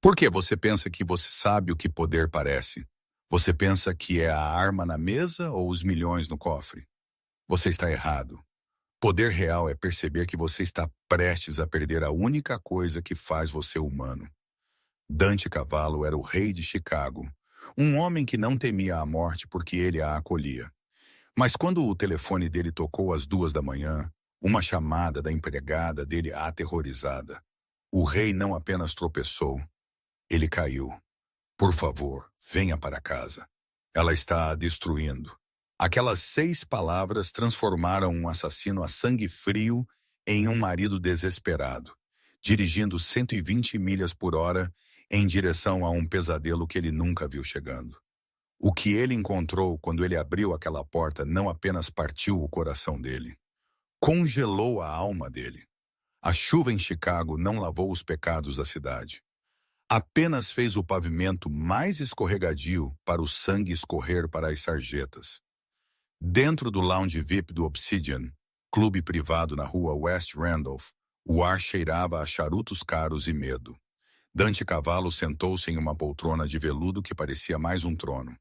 Por que você pensa que você sabe o que poder parece? Você pensa que é a arma na mesa ou os milhões no cofre? Você está errado. Poder real é perceber que você está prestes a perder a única coisa que faz você humano. Dante Cavallo era o rei de Chicago, um homem que não temia a morte porque ele a acolhia. Mas quando o telefone dele tocou às 2 da manhã, uma chamada da empregada dele aterrorizada, o rei não apenas tropeçou, ele caiu. Por favor, venha para casa. Ela está a destruindo. Aquelas 6 palavras transformaram um assassino a sangue frio em um marido desesperado, dirigindo 120 milhas por hora em direção a um pesadelo que ele nunca viu chegando. O que ele encontrou quando ele abriu aquela porta não apenas partiu o coração dele, congelou a alma dele. A chuva em Chicago não lavou os pecados da cidade. Apenas fez o pavimento mais escorregadio para o sangue escorrer para as sarjetas. Dentro do lounge VIP do Obsidian, clube privado na rua West Randolph, o ar cheirava a charutos caros e medo. Dante Cavallo sentou-se em uma poltrona de veludo que parecia mais um trono.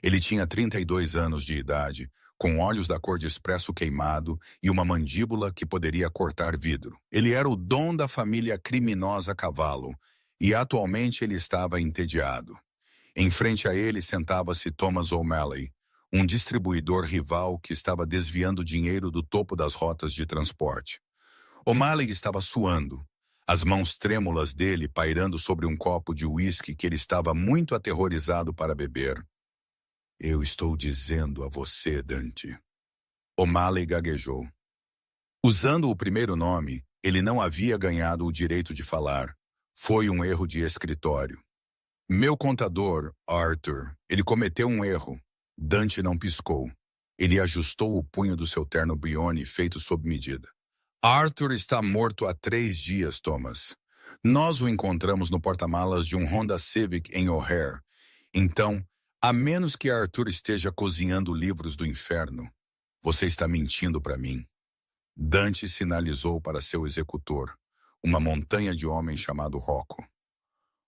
Ele tinha 32 anos de idade, com olhos da cor de expresso queimado e uma mandíbula que poderia cortar vidro. Ele era o dom da família criminosa Cavallo, e atualmente ele estava entediado. Em frente a ele sentava-se Thomas O'Malley, um distribuidor rival que estava desviando dinheiro do topo das rotas de transporte. O'Malley estava suando, as mãos trêmulas dele pairando sobre um copo de uísque que ele estava muito aterrorizado para beber. Eu estou dizendo a você, Dante. O'Malley gaguejou. Usando o primeiro nome, ele não havia ganhado o direito de falar. Foi um erro de escritório. Meu contador, Arthur, ele cometeu um erro. Dante não piscou. Ele ajustou o punho do seu terno Brioni feito sob medida. Arthur está morto há 3 dias, Thomas. Nós o encontramos no porta-malas de um Honda Civic em O'Hare. Então, a menos que Arthur esteja cozinhando livros do inferno, você está mentindo para mim. Dante sinalizou para seu executor, uma montanha de homem chamado Rocco.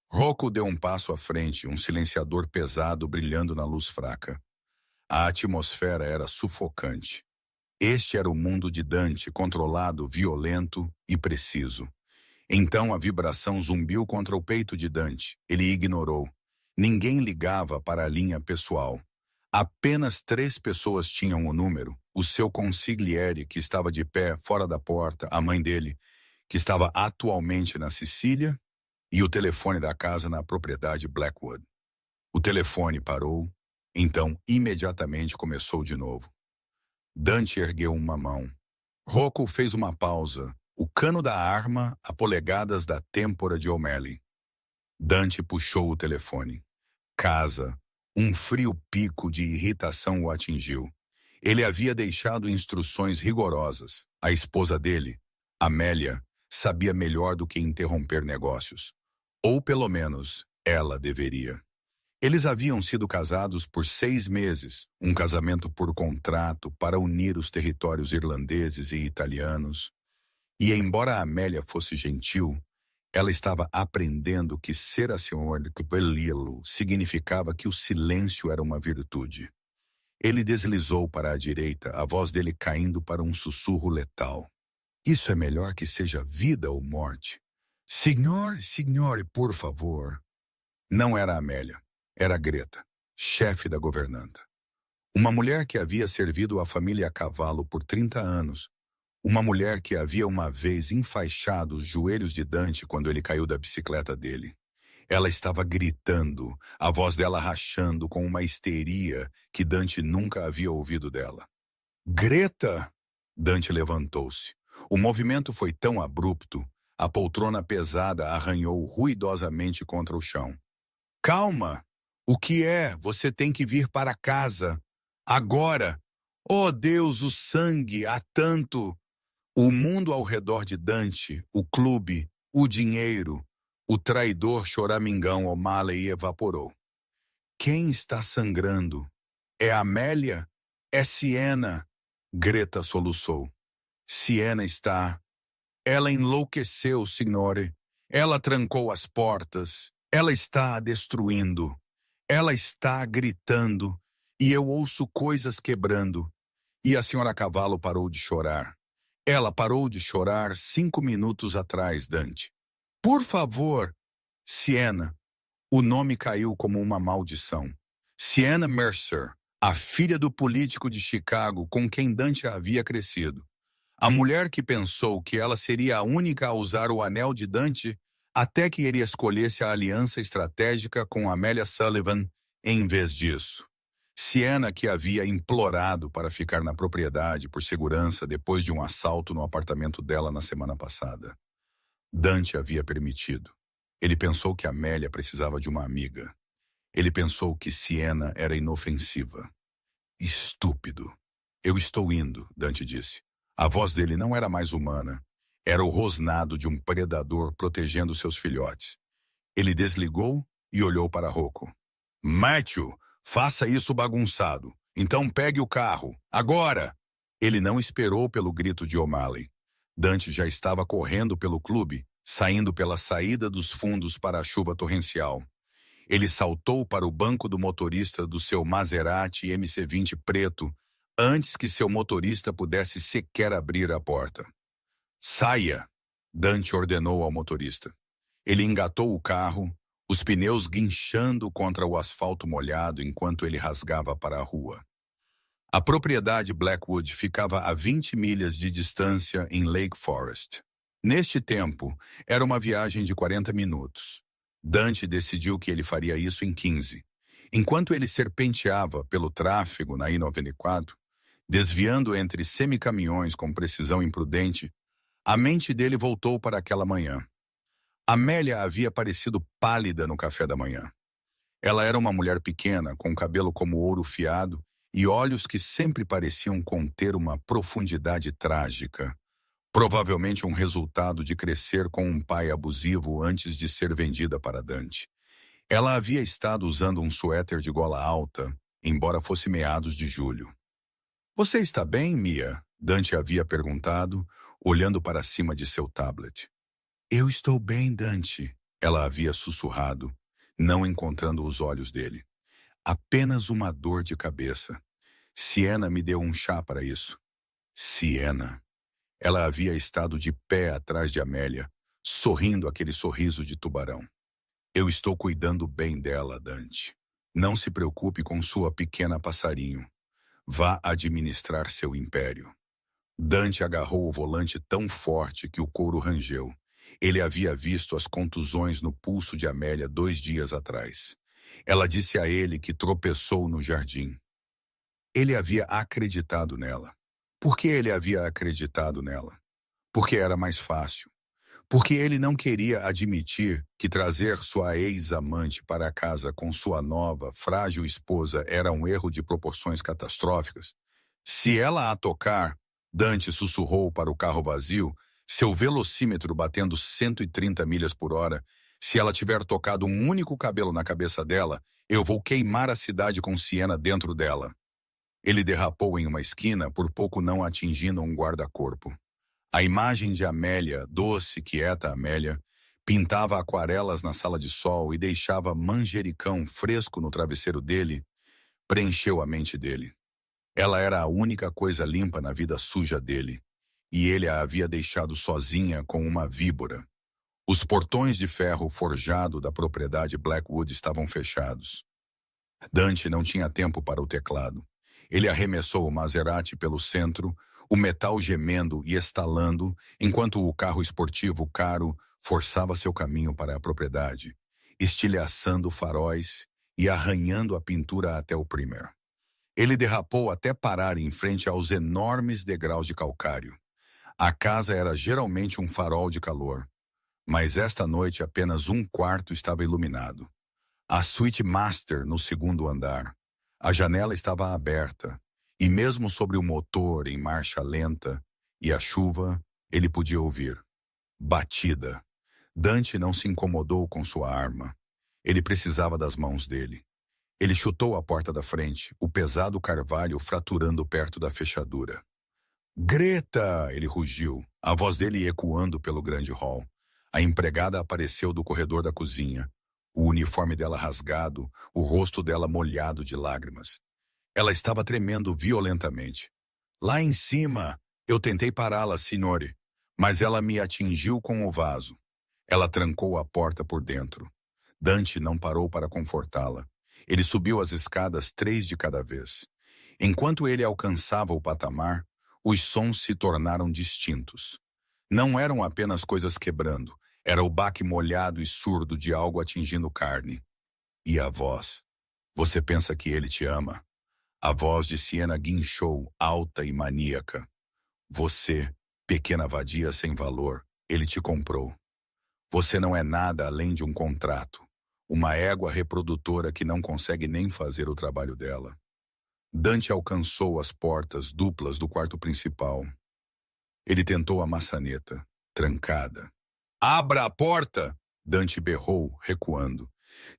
Rocco deu um passo à frente, um silenciador pesado brilhando na luz fraca. A atmosfera era sufocante. Este era o mundo de Dante, controlado, violento e preciso. Então a vibração zumbiu contra o peito de Dante. Ele ignorou. Ninguém ligava para a linha pessoal. Apenas 3 pessoas tinham o número. O seu consigliere, que estava de pé fora da porta, a mãe dele, que estava atualmente na Sicília, e o telefone da casa na propriedade Blackwood. O telefone parou, então imediatamente começou de novo. Dante ergueu uma mão. Rocco fez uma pausa, o cano da arma a polegadas da têmpora de O'Malley. Dante puxou o telefone. Casa. Um frio pico de irritação o atingiu. Ele havia deixado instruções rigorosas. A esposa dele, Amélia, sabia melhor do que interromper negócios. Ou pelo menos, ela deveria. Eles haviam sido casados por 6 meses, um casamento por contrato para unir os territórios irlandeses e italianos. E embora Amélia fosse gentil, ela estava aprendendo que ser a senhora de Capelilo significava que o silêncio era uma virtude. Ele deslizou para a direita, a voz dele caindo para um sussurro letal. Isso é melhor que seja vida ou morte. Signore, por favor. Não era Amélia, era Greta, chefe da governanta. Uma mulher que havia servido a família a cavalo por 30 anos. Uma mulher que havia uma vez enfaixado os joelhos de Dante quando ele caiu da bicicleta dele. Ela estava gritando, a voz dela rachando com uma histeria que Dante nunca havia ouvido dela. Greta! Dante levantou-se. O movimento foi tão abrupto, a poltrona pesada arranhou ruidosamente contra o chão. Calma! O que é? Você tem que vir para casa. Agora! Oh Deus, o sangue, há tanto! O mundo ao redor de Dante, o clube, o dinheiro, o traidor choramingão O'Malley evaporou. Quem está sangrando? É Amélia? É Siena? Greta soluçou. Siena está... Ela enlouqueceu, signore. Ela trancou as portas. Ela está a destruindo. Ela está gritando. E eu ouço coisas quebrando. E a senhora Cavalo parou de chorar. Ela parou de chorar 5 minutos atrás, Dante. Por favor, Sienna. O nome caiu como uma maldição. Sienna Mercer, a filha do político de Chicago com quem Dante havia crescido. A mulher que pensou que ela seria a única a usar o anel de Dante até que ele escolhesse a aliança estratégica com Amélia Sullivan em vez disso. Sienna, que havia implorado para ficar na propriedade por segurança depois de um assalto no apartamento dela na semana passada. Dante havia permitido. Ele pensou que Amélia precisava de uma amiga. Ele pensou que Sienna era inofensiva. Estúpido. Eu estou indo, Dante disse. A voz dele não era mais humana. Era o rosnado de um predador protegendo seus filhotes. Ele desligou e olhou para Rocco. Matthew, faça isso bagunçado. Então pegue o carro. Agora! Ele não esperou pelo grito de O'Malley. Dante já estava correndo pelo clube, saindo pela saída dos fundos para a chuva torrencial. Ele saltou para o banco do motorista do seu Maserati MC20 preto, antes que seu motorista pudesse sequer abrir a porta. Saia! Dante ordenou ao motorista. Ele engatou o carro, os pneus guinchando contra o asfalto molhado enquanto ele rasgava para a rua. A propriedade Blackwood ficava a 20 milhas de distância em Lake Forest. Neste tempo, era uma viagem de 40 minutos. Dante decidiu que ele faria isso em 15. Enquanto ele serpenteava pelo tráfego na I-94, desviando entre semicaminhões com precisão imprudente, a mente dele voltou para aquela manhã. Amélia havia parecido pálida no café da manhã. Ela era uma mulher pequena, com cabelo como ouro fiado e olhos que sempre pareciam conter uma profundidade trágica. Provavelmente um resultado de crescer com um pai abusivo antes de ser vendida para Dante. Ela havia estado usando um suéter de gola alta, embora fosse meados de julho. Você está bem, Mia? Dante havia perguntado, olhando para cima de seu tablet. Eu estou bem, Dante, ela havia sussurrado, não encontrando os olhos dele. Apenas uma dor de cabeça. Sienna me deu um chá para isso. Sienna. Ela havia estado de pé atrás de Amélia, sorrindo aquele sorriso de tubarão. Eu estou cuidando bem dela, Dante. Não se preocupe com sua pequena passarinho. Vá administrar seu império. Dante agarrou o volante tão forte que o couro rangeu. Ele havia visto as contusões no pulso de Amélia 2 dias atrás. Ela disse a ele que tropeçou no jardim. Ele havia acreditado nela. Por que ele havia acreditado nela? Porque era mais fácil. Porque ele não queria admitir que trazer sua ex-amante para casa com sua nova, frágil esposa era um erro de proporções catastróficas. Se ela a tocar, Dante sussurrou para o carro vazio, seu velocímetro batendo 130 milhas por hora, se ela tiver tocado um único cabelo na cabeça dela, eu vou queimar a cidade com Sienna dentro dela. Ele derrapou em uma esquina, por pouco não atingindo um guarda-corpo. A imagem de Amélia, doce, quieta Amélia, pintava aquarelas na sala de sol e deixava manjericão fresco no travesseiro dele, preencheu a mente dele. Ela era a única coisa limpa na vida suja dele, e ele a havia deixado sozinha com uma víbora. Os portões de ferro forjado da propriedade Blackwood estavam fechados. Dante não tinha tempo para o teclado. Ele arremessou o Maserati pelo centro, o metal gemendo e estalando, enquanto o carro esportivo caro forçava seu caminho para a propriedade, estilhaçando faróis e arranhando a pintura até o primer. Ele derrapou até parar em frente aos enormes degraus de calcário. A casa era geralmente um farol de calor, mas esta noite apenas um quarto estava iluminado. A suíte master no segundo andar. A janela estava aberta, e mesmo sobre o motor em marcha lenta e a chuva, ele podia ouvir. Batida. Dante não se incomodou com sua arma. Ele precisava das mãos dele. Ele chutou a porta da frente, o pesado carvalho fraturando perto da fechadura. Greta! Ele rugiu, a voz dele ecoando pelo grande hall. A empregada apareceu do corredor da cozinha. o uniforme dela rasgado, o rosto dela molhado de lágrimas. Ela estava tremendo violentamente. Lá em cima, eu tentei pará-la, signore, mas ela me atingiu com o vaso. Ela trancou a porta por dentro. Dante não parou para confortá-la. Ele subiu as escadas 3 de cada vez. Enquanto ele alcançava o patamar, os sons se tornaram distintos. Não eram apenas coisas quebrando, era o baque molhado e surdo de algo atingindo carne. E a voz. Você pensa que ele te ama? A voz de Siena guinchou, alta e maníaca. Você, pequena vadia sem valor, ele te comprou. Você não é nada além de um contrato. Uma égua reprodutora que não consegue nem fazer o trabalho dela. Dante alcançou as portas duplas do quarto principal. Ele tentou a maçaneta, trancada. Abra a porta! Dante berrou, recuando.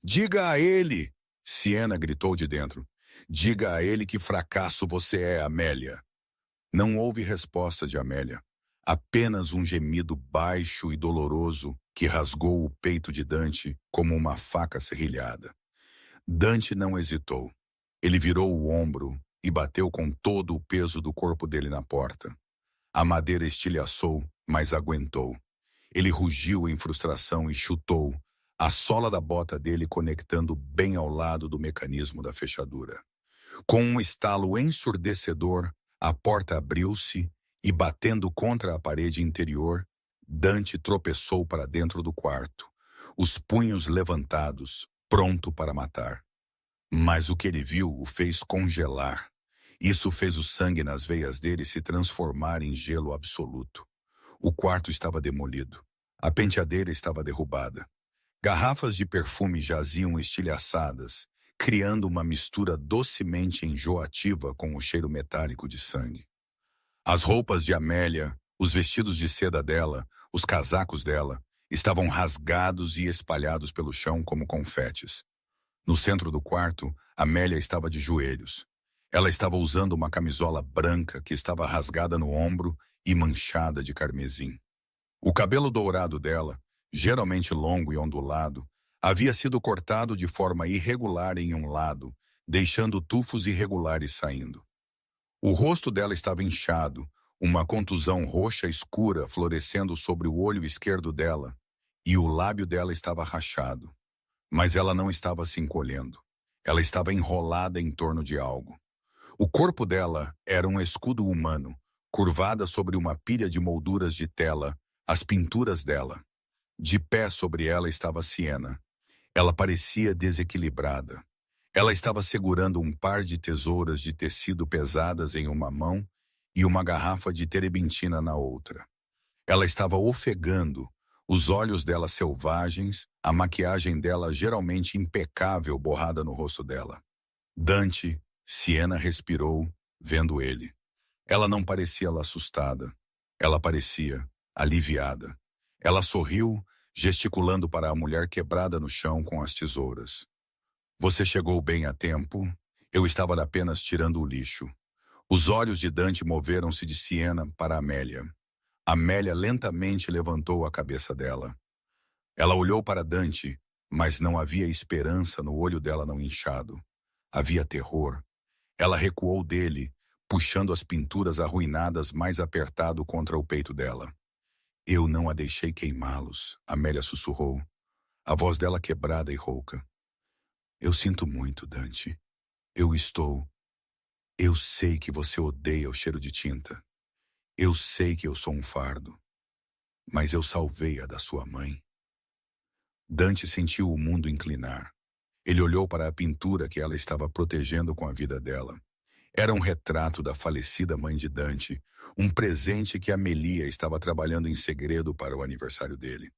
Diga a ele! Siena gritou de dentro. Diga a ele que fracasso você é, Amélia. Não houve resposta de Amélia. Apenas um gemido baixo e doloroso que rasgou o peito de Dante como uma faca serrilhada. Dante não hesitou. Ele virou o ombro e bateu com todo o peso do corpo dele na porta. A madeira estilhaçou, mas aguentou. Ele rugiu em frustração e chutou, a sola da bota dele conectando bem ao lado do mecanismo da fechadura. Com um estalo ensurdecedor, a porta abriu-se e, batendo contra a parede interior, Dante tropeçou para dentro do quarto, os punhos levantados, pronto para matar. Mas o que ele viu o fez congelar. Isso fez o sangue nas veias dele se transformar em gelo absoluto. O quarto estava demolido. A penteadeira estava derrubada. Garrafas de perfume jaziam estilhaçadas, criando uma mistura docemente enjoativa com o cheiro metálico de sangue. As roupas de Amélia, os vestidos de seda dela, os casacos dela, estavam rasgados e espalhados pelo chão como confetes. No centro do quarto, Amélia estava de joelhos. Ela estava usando uma camisola branca que estava rasgada no ombro e manchada de carmesim. O cabelo dourado dela, geralmente longo e ondulado, havia sido cortado de forma irregular em um lado, deixando tufos irregulares saindo. O rosto dela estava inchado, uma contusão roxa escura florescendo sobre o olho esquerdo dela, e o lábio dela estava rachado. Mas ela não estava se encolhendo. Ela estava enrolada em torno de algo. O corpo dela era um escudo humano, curvada sobre uma pilha de molduras de tela, as pinturas dela. De pé sobre ela estava Siena. Ela parecia desequilibrada. Ela estava segurando um par de tesouras de tecido pesadas em uma mão e uma garrafa de terebintina na outra. Ela estava ofegando, os olhos dela selvagens, a maquiagem dela geralmente impecável borrada no rosto dela. Dante, Siena respirou, vendo ele. Ela não parecia assustada. Ela parecia aliviada. Ela sorriu, gesticulando para a mulher quebrada no chão com as tesouras. Você chegou bem a tempo. Eu estava apenas tirando o lixo. Os olhos de Dante moveram-se de Siena para Amélia. Amélia lentamente levantou a cabeça dela. Ela olhou para Dante, mas não havia esperança no olho dela não inchado. Havia terror. Ela recuou dele, puxando as pinturas arruinadas mais apertado contra o peito dela. Eu não a deixei queimá-los, Amélia sussurrou, a voz dela quebrada e rouca. Eu sinto muito, Dante. Eu sei que você odeia o cheiro de tinta. Eu sei que eu sou um fardo. Mas eu salvei-a da sua mãe. Dante sentiu o mundo inclinar. Ele olhou para a pintura que ela estava protegendo com a vida dela. Era um retrato da falecida mãe de Dante, um presente que Amelia estava trabalhando em segredo para o aniversário dele.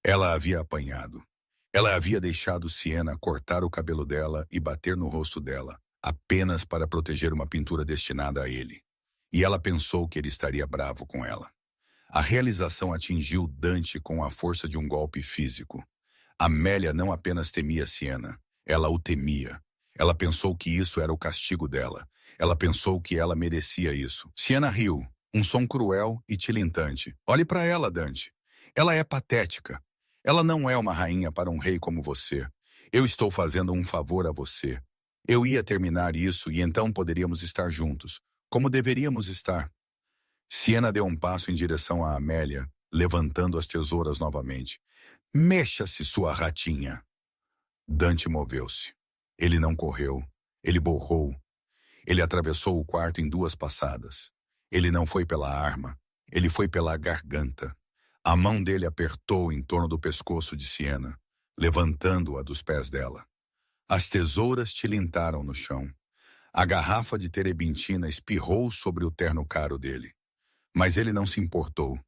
Ela havia apanhado. Ela havia deixado Siena cortar o cabelo dela e bater no rosto dela, apenas para proteger uma pintura destinada a ele. E ela pensou que ele estaria bravo com ela. A realização atingiu Dante com a força de um golpe físico. Amélia não apenas temia Siena, ela o temia. Ela pensou que isso era o castigo dela. Ela pensou que ela merecia isso. Siena riu, um som cruel e tilintante. Olhe para ela, Dante. Ela é patética. Ela não é uma rainha para um rei como você. Eu estou fazendo um favor a você. Eu ia terminar isso e então poderíamos estar juntos, como deveríamos estar. Siena deu um passo em direção a Amélia, levantando as tesouras novamente. Mexa-se, sua ratinha. Dante moveu-se. Ele não correu. Ele borrou. Ele atravessou o quarto em 2 passadas. Ele não foi pela arma. Ele foi pela garganta. A mão dele apertou em torno do pescoço de Siena, levantando-a dos pés dela. As tesouras tilintaram no chão. A garrafa de terebintina espirrou sobre o terno caro dele. Mas ele não se importou.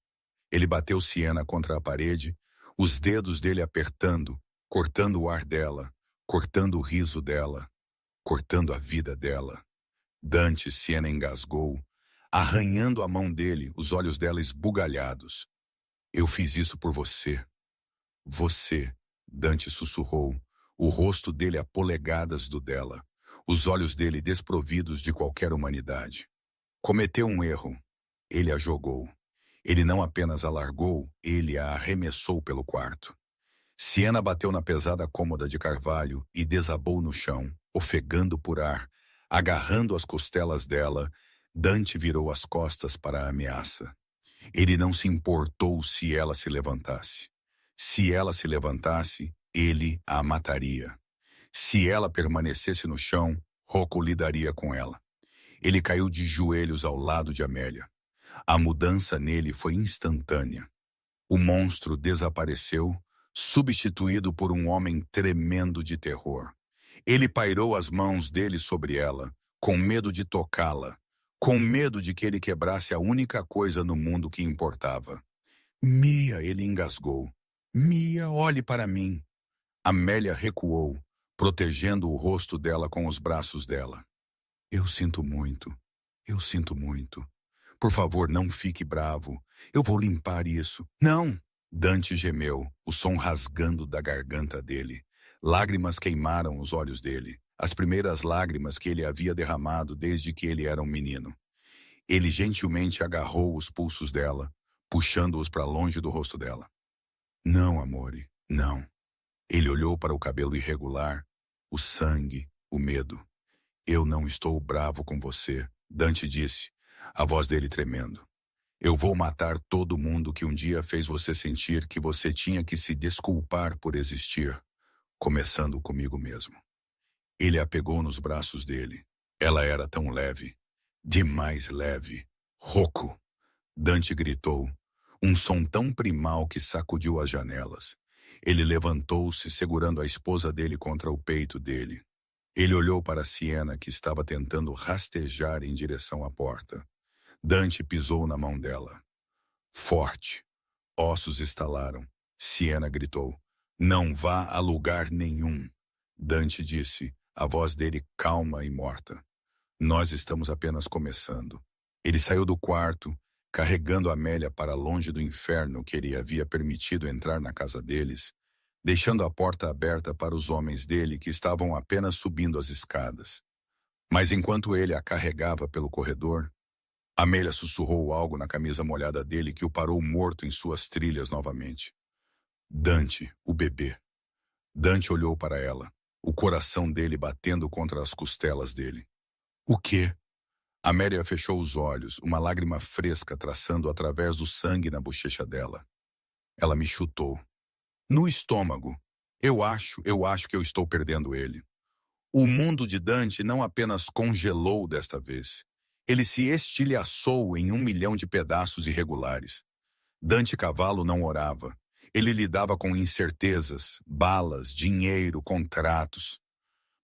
Ele bateu Siena contra a parede, os dedos dele apertando, cortando o ar dela, cortando o riso dela, cortando a vida dela. Dante, Siena engasgou, arranhando a mão dele, os olhos dela esbugalhados. Eu fiz isso por você. Você, Dante sussurrou, o rosto dele a polegadas do dela, os olhos dele desprovidos de qualquer humanidade. Cometeu um erro. Ele a jogou. Ele não apenas a largou, ele a arremessou pelo quarto. Siena bateu na pesada cômoda de carvalho e desabou no chão, ofegando por ar, agarrando as costelas dela. Dante virou as costas para a ameaça. Ele não se importou se ela se levantasse. Se ela se levantasse, ele a mataria. Se ela permanecesse no chão, Rocco lidaria com ela. Ele caiu de joelhos ao lado de Amélia. A mudança nele foi instantânea. O monstro desapareceu, substituído por um homem tremendo de terror. Ele pairou as mãos dele sobre ela, com medo de tocá-la, com medo de que ele quebrasse a única coisa no mundo que importava. Mia, ele engasgou. Mia, olhe para mim. Amélia recuou, protegendo o rosto dela com os braços dela. Eu sinto muito. Eu sinto muito. Por favor, não fique bravo. Eu vou limpar isso. Não! Dante gemeu, o som rasgando da garganta dele. Lágrimas queimaram os olhos dele, as primeiras lágrimas que ele havia derramado desde que ele era um menino. Ele gentilmente agarrou os pulsos dela, puxando-os para longe do rosto dela. Não, amore, não. Ele olhou para o cabelo irregular, o sangue, o medo. Eu não estou bravo com você, Dante disse, a voz dele tremendo. Eu vou matar todo mundo que um dia fez você sentir que você tinha que se desculpar por existir, começando comigo mesmo. Ele a pegou nos braços dele. Ela era tão leve, demais leve. Rocco! Dante gritou, um som tão primal que sacudiu as janelas. Ele levantou-se, segurando a esposa dele contra o peito dele. Ele olhou para Siena, que estava tentando rastejar em direção à porta. Dante pisou na mão dela. Forte. Ossos estalaram. Siena gritou. Não vá a lugar nenhum. Dante disse, a voz dele calma e morta. Nós estamos apenas começando. Ele saiu do quarto, carregando Amélia para longe do inferno que ele havia permitido entrar na casa deles, deixando a porta aberta para os homens dele que estavam apenas subindo as escadas. Mas enquanto ele a carregava pelo corredor, Amélia sussurrou algo na camisa molhada dele que o parou morto em suas trilhas novamente. Dante, o bebê. Dante olhou para ela, o coração dele batendo contra as costelas dele. O quê? Amélia fechou os olhos, uma lágrima fresca traçando através do sangue na bochecha dela. Ela me chutou. No estômago. Eu acho que eu estou perdendo ele. O mundo de Dante não apenas congelou desta vez. Ele se estilhaçou em 1 milhão de pedaços irregulares. Dante Cavalo não orava. Ele lidava com incertezas, balas, dinheiro, contratos.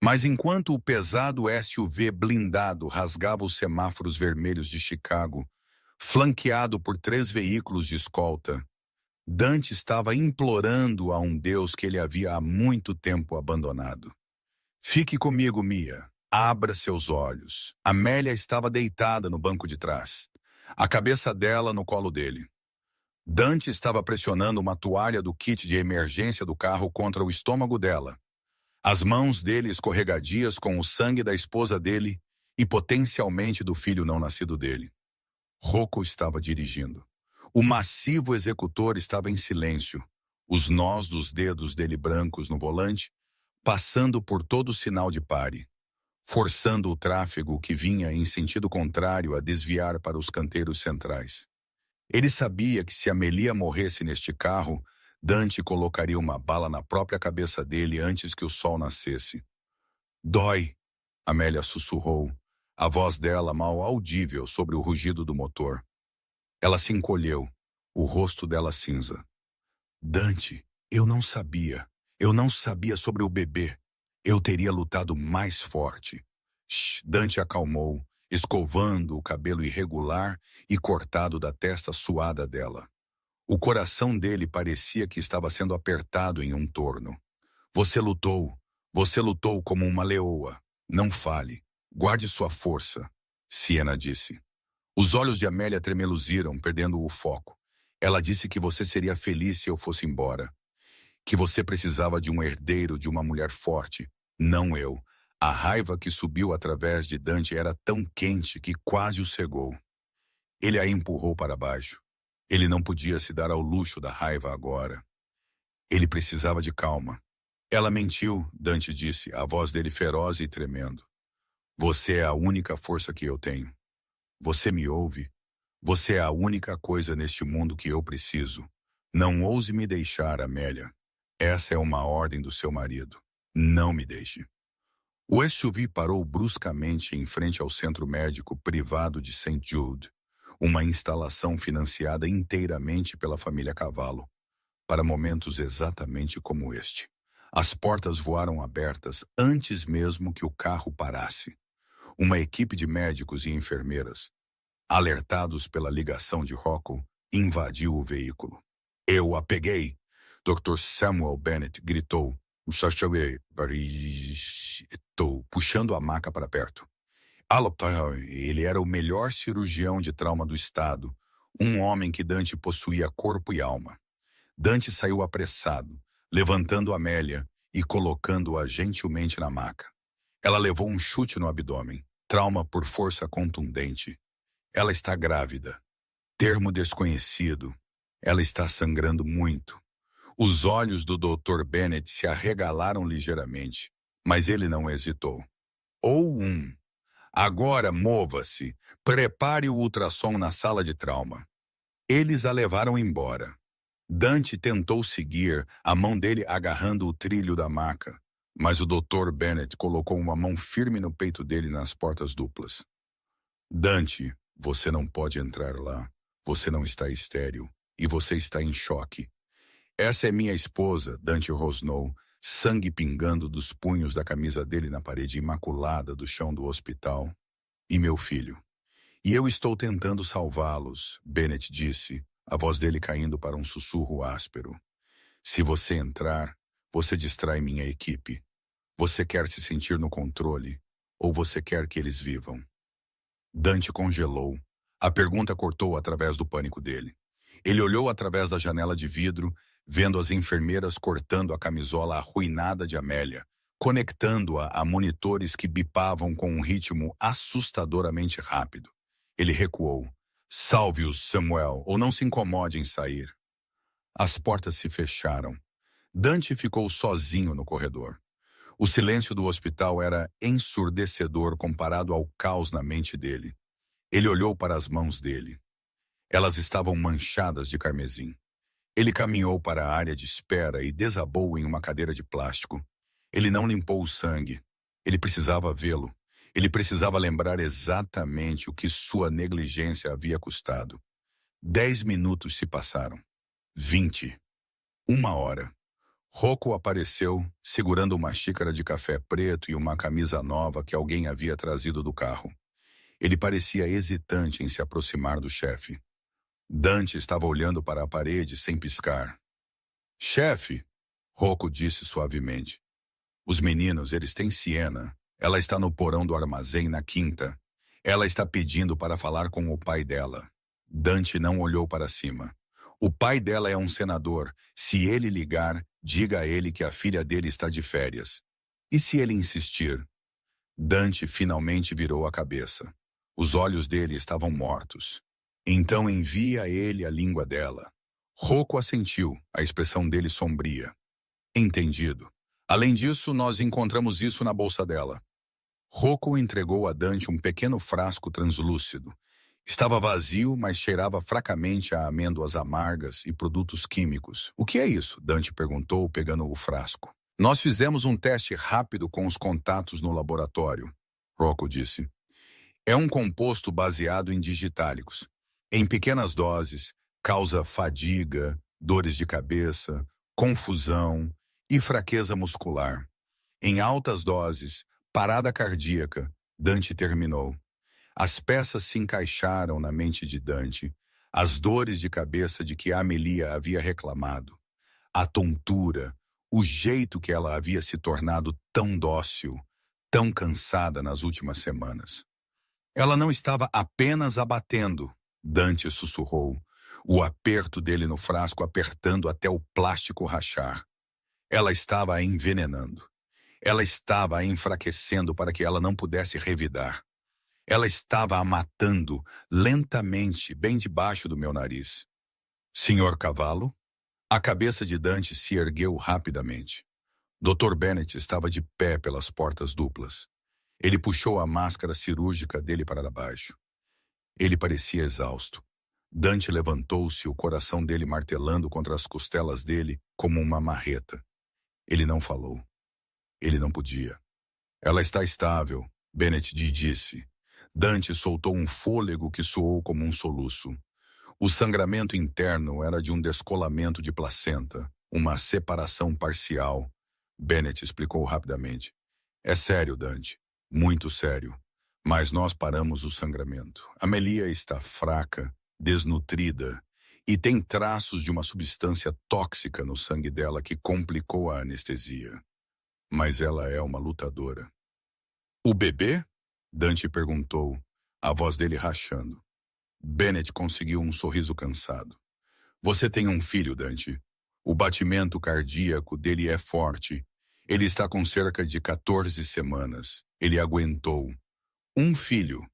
Mas enquanto o pesado SUV blindado rasgava os semáforos vermelhos de Chicago, flanqueado por 3 veículos de escolta, Dante estava implorando a um Deus que ele havia há muito tempo abandonado. Fique comigo, Mia. Abra seus olhos. Amélia estava deitada no banco de trás, a cabeça dela no colo dele. Dante estava pressionando uma toalha do kit de emergência do carro contra o estômago dela. As mãos dele escorregadias com o sangue da esposa dele e potencialmente do filho não nascido dele. Rocco estava dirigindo. O massivo executor estava em silêncio, os nós dos dedos dele brancos no volante, passando por todo sinal de pare, forçando o tráfego que vinha em sentido contrário a desviar para os canteiros centrais. Ele sabia que se Amelia morresse neste carro, Dante colocaria uma bala na própria cabeça dele antes que o sol nascesse. Dói, Amélia sussurrou, a voz dela mal audível sobre o rugido do motor. Ela se encolheu, o rosto dela cinza. Dante, eu não sabia. Eu não sabia sobre o bebê. Eu teria lutado mais forte. Shh, Dante acalmou, escovando o cabelo irregular e cortado da testa suada dela. O coração dele parecia que estava sendo apertado em um torno. Você lutou como uma leoa. Não fale. Guarde sua força, Siena disse. Os olhos de Amélia tremeluziram, perdendo o foco. Ela disse que você seria feliz se eu fosse embora. Que você precisava de um herdeiro, de uma mulher forte. Não eu. A raiva que subiu através de Dante era tão quente que quase o cegou. Ele a empurrou para baixo. Ele não podia se dar ao luxo da raiva agora. Ele precisava de calma. Ela mentiu, Dante disse, a voz dele feroz e tremendo. Você é a única força que eu tenho. Você me ouve? Você é a única coisa neste mundo que eu preciso. Não ouse me deixar, Amélia. Essa é uma ordem do seu marido. Não me deixe. O SUV parou bruscamente em frente ao centro médico privado de St. Jude, uma instalação financiada inteiramente pela família Cavallo, para momentos exatamente como este. As portas voaram abertas antes mesmo que o carro parasse. Uma equipe de médicos e enfermeiras, alertados pela ligação de Rocco, invadiu o veículo. Eu a peguei! Dr. Samuel Bennett gritou, puxando a maca para perto. Ele era o melhor cirurgião de trauma do estado, um homem que Dante possuía corpo e alma. Dante saiu apressado, levantando Amélia e colocando-a gentilmente na maca. Ela levou um chute no abdômen, trauma por força contundente. Ela está grávida. Termo desconhecido. Ela está sangrando muito. Os olhos do Dr. Bennett se arregalaram ligeiramente, mas ele não hesitou. Agora mova-se. Prepare o ultrassom na sala de trauma. Eles a levaram embora. Dante tentou seguir, a mão dele agarrando o trilho da maca, mas o Dr. Bennett colocou uma mão firme no peito dele nas portas duplas. Dante, você não pode entrar lá. Você não está estéril e você está em choque. Essa é minha esposa, Dante rosnou, sangue pingando dos punhos da camisa dele na parede imaculada do chão do hospital. E meu filho. E eu estou tentando salvá-los, Bennett disse, a voz dele caindo para um sussurro áspero. Se você entrar, você distrai minha equipe. Você quer se sentir no controle, ou você quer que eles vivam? Dante congelou. A pergunta cortou através do pânico dele. Ele olhou através da janela de vidro, vendo as enfermeiras cortando a camisola arruinada de Amélia, conectando-a a monitores que bipavam com um ritmo assustadoramente rápido. Ele recuou. Salve-os, Samuel, ou não se incomode em sair. As portas se fecharam. Dante ficou sozinho no corredor. O silêncio do hospital era ensurdecedor comparado ao caos na mente dele. Ele olhou para as mãos dele. Elas estavam manchadas de carmesim. Ele caminhou para a área de espera e desabou em uma cadeira de plástico. Ele não limpou o sangue. Ele precisava vê-lo. Ele precisava lembrar exatamente o que sua negligência havia custado. 10 minutos se passaram. 20. 1 hora. Rocco apareceu, segurando uma xícara de café preto e uma camisa nova que alguém havia trazido do carro. Ele parecia hesitante em se aproximar do chefe. Dante estava olhando para a parede sem piscar. Chefe, Rocco disse suavemente. Os meninos, eles têm Siena. Ela está no porão do armazém na quinta. Ela está pedindo para falar com o pai dela. Dante não olhou para cima. O pai dela é um senador. Se ele ligar, diga a ele que a filha dele está de férias. E se ele insistir? Dante finalmente virou a cabeça. Os olhos dele estavam mortos. Então envie a ele a língua dela. Rocco assentiu, a expressão dele sombria. Entendido. Além disso, nós encontramos isso na bolsa dela. Rocco entregou a Dante um pequeno frasco translúcido. Estava vazio, mas cheirava fracamente a amêndoas amargas e produtos químicos. O que é isso? Dante perguntou, pegando o frasco. Nós fizemos um teste rápido com os contatos no laboratório, Rocco disse. É um composto baseado em digitálicos. Em pequenas doses, causa fadiga, dores de cabeça, confusão e fraqueza muscular. Em altas doses, parada cardíaca, Dante terminou. As peças se encaixaram na mente de Dante, as dores de cabeça de que Amelia havia reclamado, a tontura, o jeito que ela havia se tornado tão dócil, tão cansada nas últimas semanas. Ela não estava apenas abatendo, Dante sussurrou, o aperto dele no frasco apertando até o plástico rachar. Ela estava a envenenando. Ela estava a enfraquecendo para que ela não pudesse revidar. Ela estava a matando, lentamente, bem debaixo do meu nariz. Senhor Cavalo? A cabeça de Dante se ergueu rapidamente. Dr. Bennet estava de pé pelas portas duplas. Ele puxou a máscara cirúrgica dele para baixo. Ele parecia exausto. Dante levantou-se, o coração dele martelando contra as costelas dele como uma marreta. Ele não falou. Ele não podia. Ela está estável, Bennet disse. Dante soltou um fôlego que soou como um soluço. O sangramento interno era de um descolamento de placenta, uma separação parcial. Bennet explicou rapidamente. É sério, Dante. Muito sério. Mas nós paramos o sangramento. Amelia está fraca, desnutrida e tem traços de uma substância tóxica no sangue dela que complicou a anestesia. Mas ela é uma lutadora. O bebê? Dante perguntou, a voz dele rachando. Bennet conseguiu um sorriso cansado. Você tem um filho, Dante. O batimento cardíaco dele é forte. Ele está com cerca de 14 semanas. Ele aguentou. Um filho.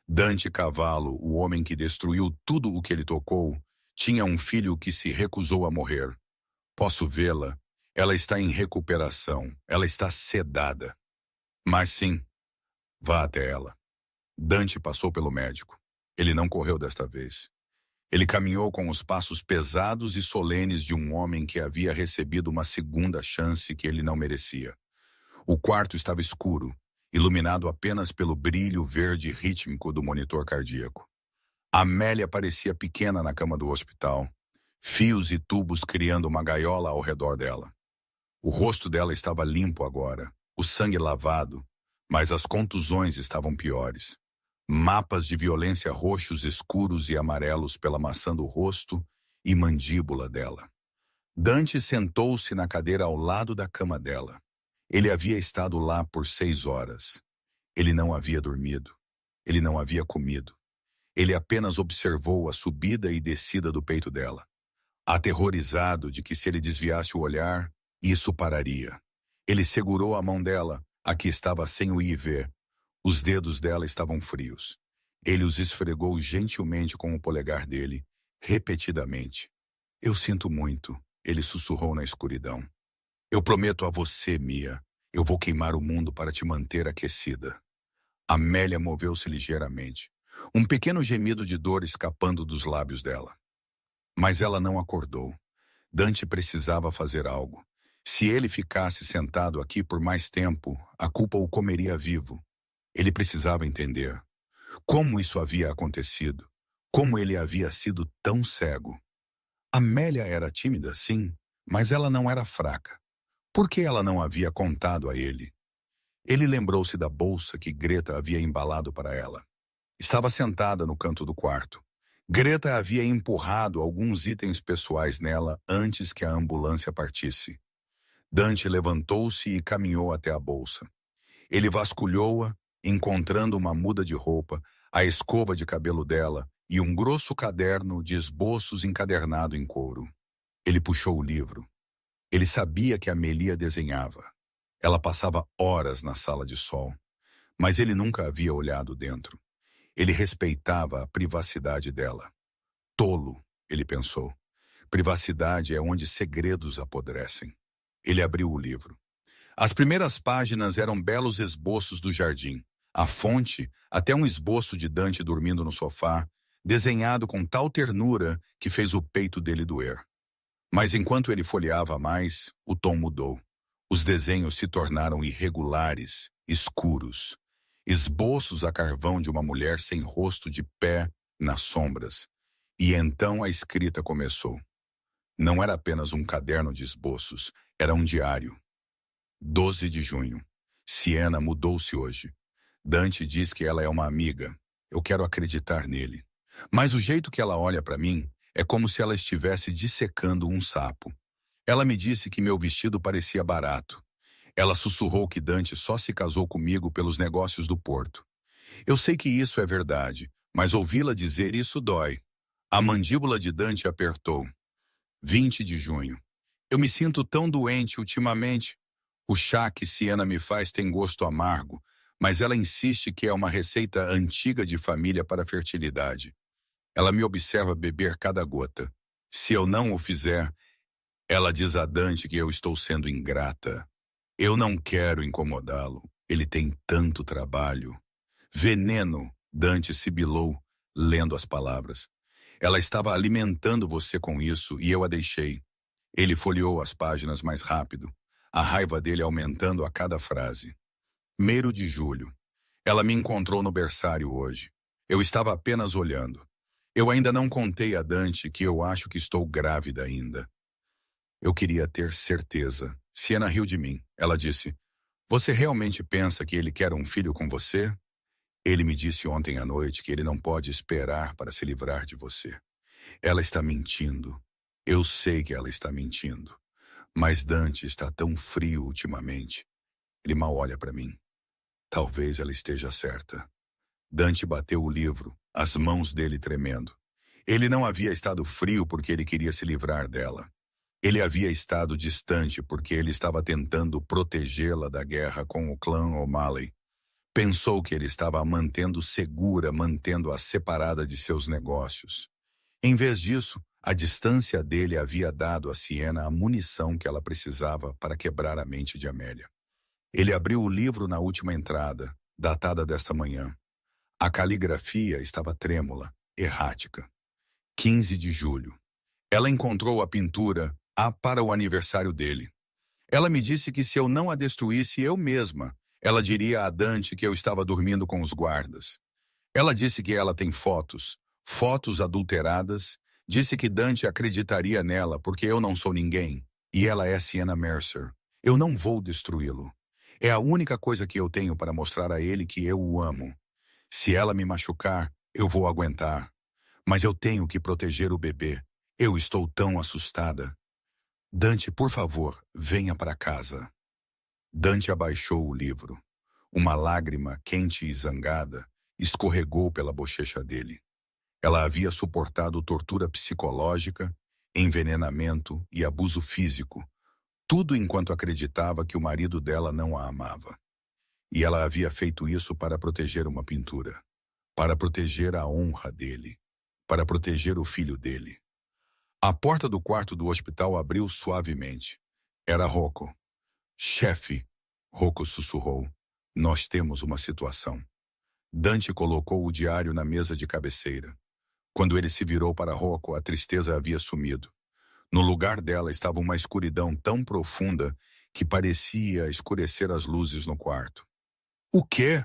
Dante Cavalo, o homem que destruiu tudo o que ele tocou, tinha um filho que se recusou a morrer. Posso vê-la? Ela está em recuperação. Ela está sedada. Mas sim, vá até ela. Dante passou pelo médico. Ele não correu desta vez. Ele caminhou com os passos pesados e solenes de um homem que havia recebido uma segunda chance que ele não merecia. O quarto estava escuro, iluminado apenas pelo brilho verde rítmico do monitor cardíaco. Amélia parecia pequena na cama do hospital, fios e tubos criando uma gaiola ao redor dela. O rosto dela estava limpo agora, o sangue lavado, mas as contusões estavam piores. Mapas de violência roxos escuros e amarelos pela maçã do rosto e mandíbula dela. Dante sentou-se na cadeira ao lado da cama dela. Ele havia estado lá por 6 horas. Ele não havia dormido. Ele não havia comido. Ele apenas observou a subida e descida do peito dela, aterrorizado de que se ele desviasse o olhar, isso pararia. Ele segurou a mão dela, a que estava sem o IV. Os dedos dela estavam frios. Ele os esfregou gentilmente com o polegar dele, repetidamente. Eu sinto muito, ele sussurrou na escuridão. Eu prometo a você, Mia, eu vou queimar o mundo para te manter aquecida. Amélia moveu-se ligeiramente, um pequeno gemido de dor escapando dos lábios dela. Mas ela não acordou. Dante precisava fazer algo. Se ele ficasse sentado aqui por mais tempo, a culpa o comeria vivo. Ele precisava entender como isso havia acontecido, como ele havia sido tão cego. Amélia era tímida, sim, mas ela não era fraca. Por que ela não havia contado a ele? Ele lembrou-se da bolsa que Greta havia embalado para ela. Estava sentada no canto do quarto. Greta havia empurrado alguns itens pessoais nela antes que a ambulância partisse. Dante levantou-se e caminhou até a bolsa. Ele vasculhou-a, encontrando uma muda de roupa, a escova de cabelo dela e um grosso caderno de esboços encadernado em couro. Ele puxou o livro. Ele sabia que Amelia desenhava. Ela passava horas na sala de sol, mas ele nunca havia olhado dentro. Ele respeitava a privacidade dela. Tolo, ele pensou. Privacidade é onde segredos apodrecem. Ele abriu o livro. As primeiras páginas eram belos esboços do jardim. A fonte, até um esboço de Dante dormindo no sofá, desenhado com tal ternura que fez o peito dele doer. Mas enquanto ele folheava mais, o tom mudou. Os desenhos se tornaram irregulares, escuros. Esboços a carvão de uma mulher sem rosto de pé nas sombras. E então a escrita começou. Não era apenas um caderno de esboços, era um diário. 12 de junho. Siena mudou-se hoje. Dante diz que ela é uma amiga. Eu quero acreditar nele. Mas o jeito que ela olha para mim é como se ela estivesse dissecando um sapo. Ela me disse que meu vestido parecia barato. Ela sussurrou que Dante só se casou comigo pelos negócios do Porto. Eu sei que isso é verdade, mas ouvi-la dizer isso dói. A mandíbula de Dante apertou. 20 de junho. Eu me sinto tão doente ultimamente. O chá que Siena me faz tem gosto amargo, mas ela insiste que é uma receita antiga de família para a fertilidade. Ela me observa beber cada gota. Se eu não o fizer, ela diz a Dante que eu estou sendo ingrata. Eu não quero incomodá-lo. Ele tem tanto trabalho. Veneno, Dante sibilou, lendo as palavras. Ela estava alimentando você com isso e eu a deixei. Ele folheou as páginas mais rápido, a raiva dele aumentando a cada frase. 1º de julho. Ela me encontrou no berçário hoje. Eu estava apenas olhando. Eu ainda não contei a Dante que eu acho que estou grávida ainda. Eu queria ter certeza. Siena riu de mim. Ela disse, você realmente pensa que ele quer um filho com você? Ele me disse ontem à noite que ele não pode esperar para se livrar de você. Ela está mentindo. Eu sei que ela está mentindo. Mas Dante está tão frio ultimamente. Ele mal olha para mim. Talvez ela esteja certa. Dante bateu o livro, as mãos dele tremendo. Ele não havia estado frio porque ele queria se livrar dela. Ele havia estado distante porque ele estava tentando protegê-la da guerra com o clã O'Malley. Pensou que ele estava a mantendo segura, mantendo-a separada de seus negócios. Em vez disso, a distância dele havia dado a Siena a munição que ela precisava para quebrar a mente de Amélia. Ele abriu o livro na última entrada, datada desta manhã. A caligrafia estava trêmula, errática. 15 de julho. Ela encontrou a pintura para o aniversário dele. Ela me disse que se eu não a destruísse eu mesma, ela diria a Dante que eu estava dormindo com os guardas. Ela disse que ela tem fotos adulteradas, disse que Dante acreditaria nela porque eu não sou ninguém, e ela é Siena Mercer. Eu não vou destruí-lo. É a única coisa que eu tenho para mostrar a ele que eu o amo. Se ela me machucar, eu vou aguentar. Mas eu tenho que proteger o bebê. Eu estou tão assustada. Dante, por favor, venha para casa. Dante abaixou o livro. Uma lágrima quente e zangada escorregou pela bochecha dele. Ela havia suportado tortura psicológica, envenenamento e abuso físico, tudo enquanto acreditava que o marido dela não a amava. E ela havia feito isso para proteger uma pintura, para proteger a honra dele, para proteger o filho dele. A porta do quarto do hospital abriu suavemente. Era Rocco. Chefe, Rocco sussurrou. Nós temos uma situação. Dante colocou o diário na mesa de cabeceira. Quando ele se virou para Rocco, a tristeza havia sumido. No lugar dela estava uma escuridão tão profunda que parecia escurecer as luzes no quarto. O quê?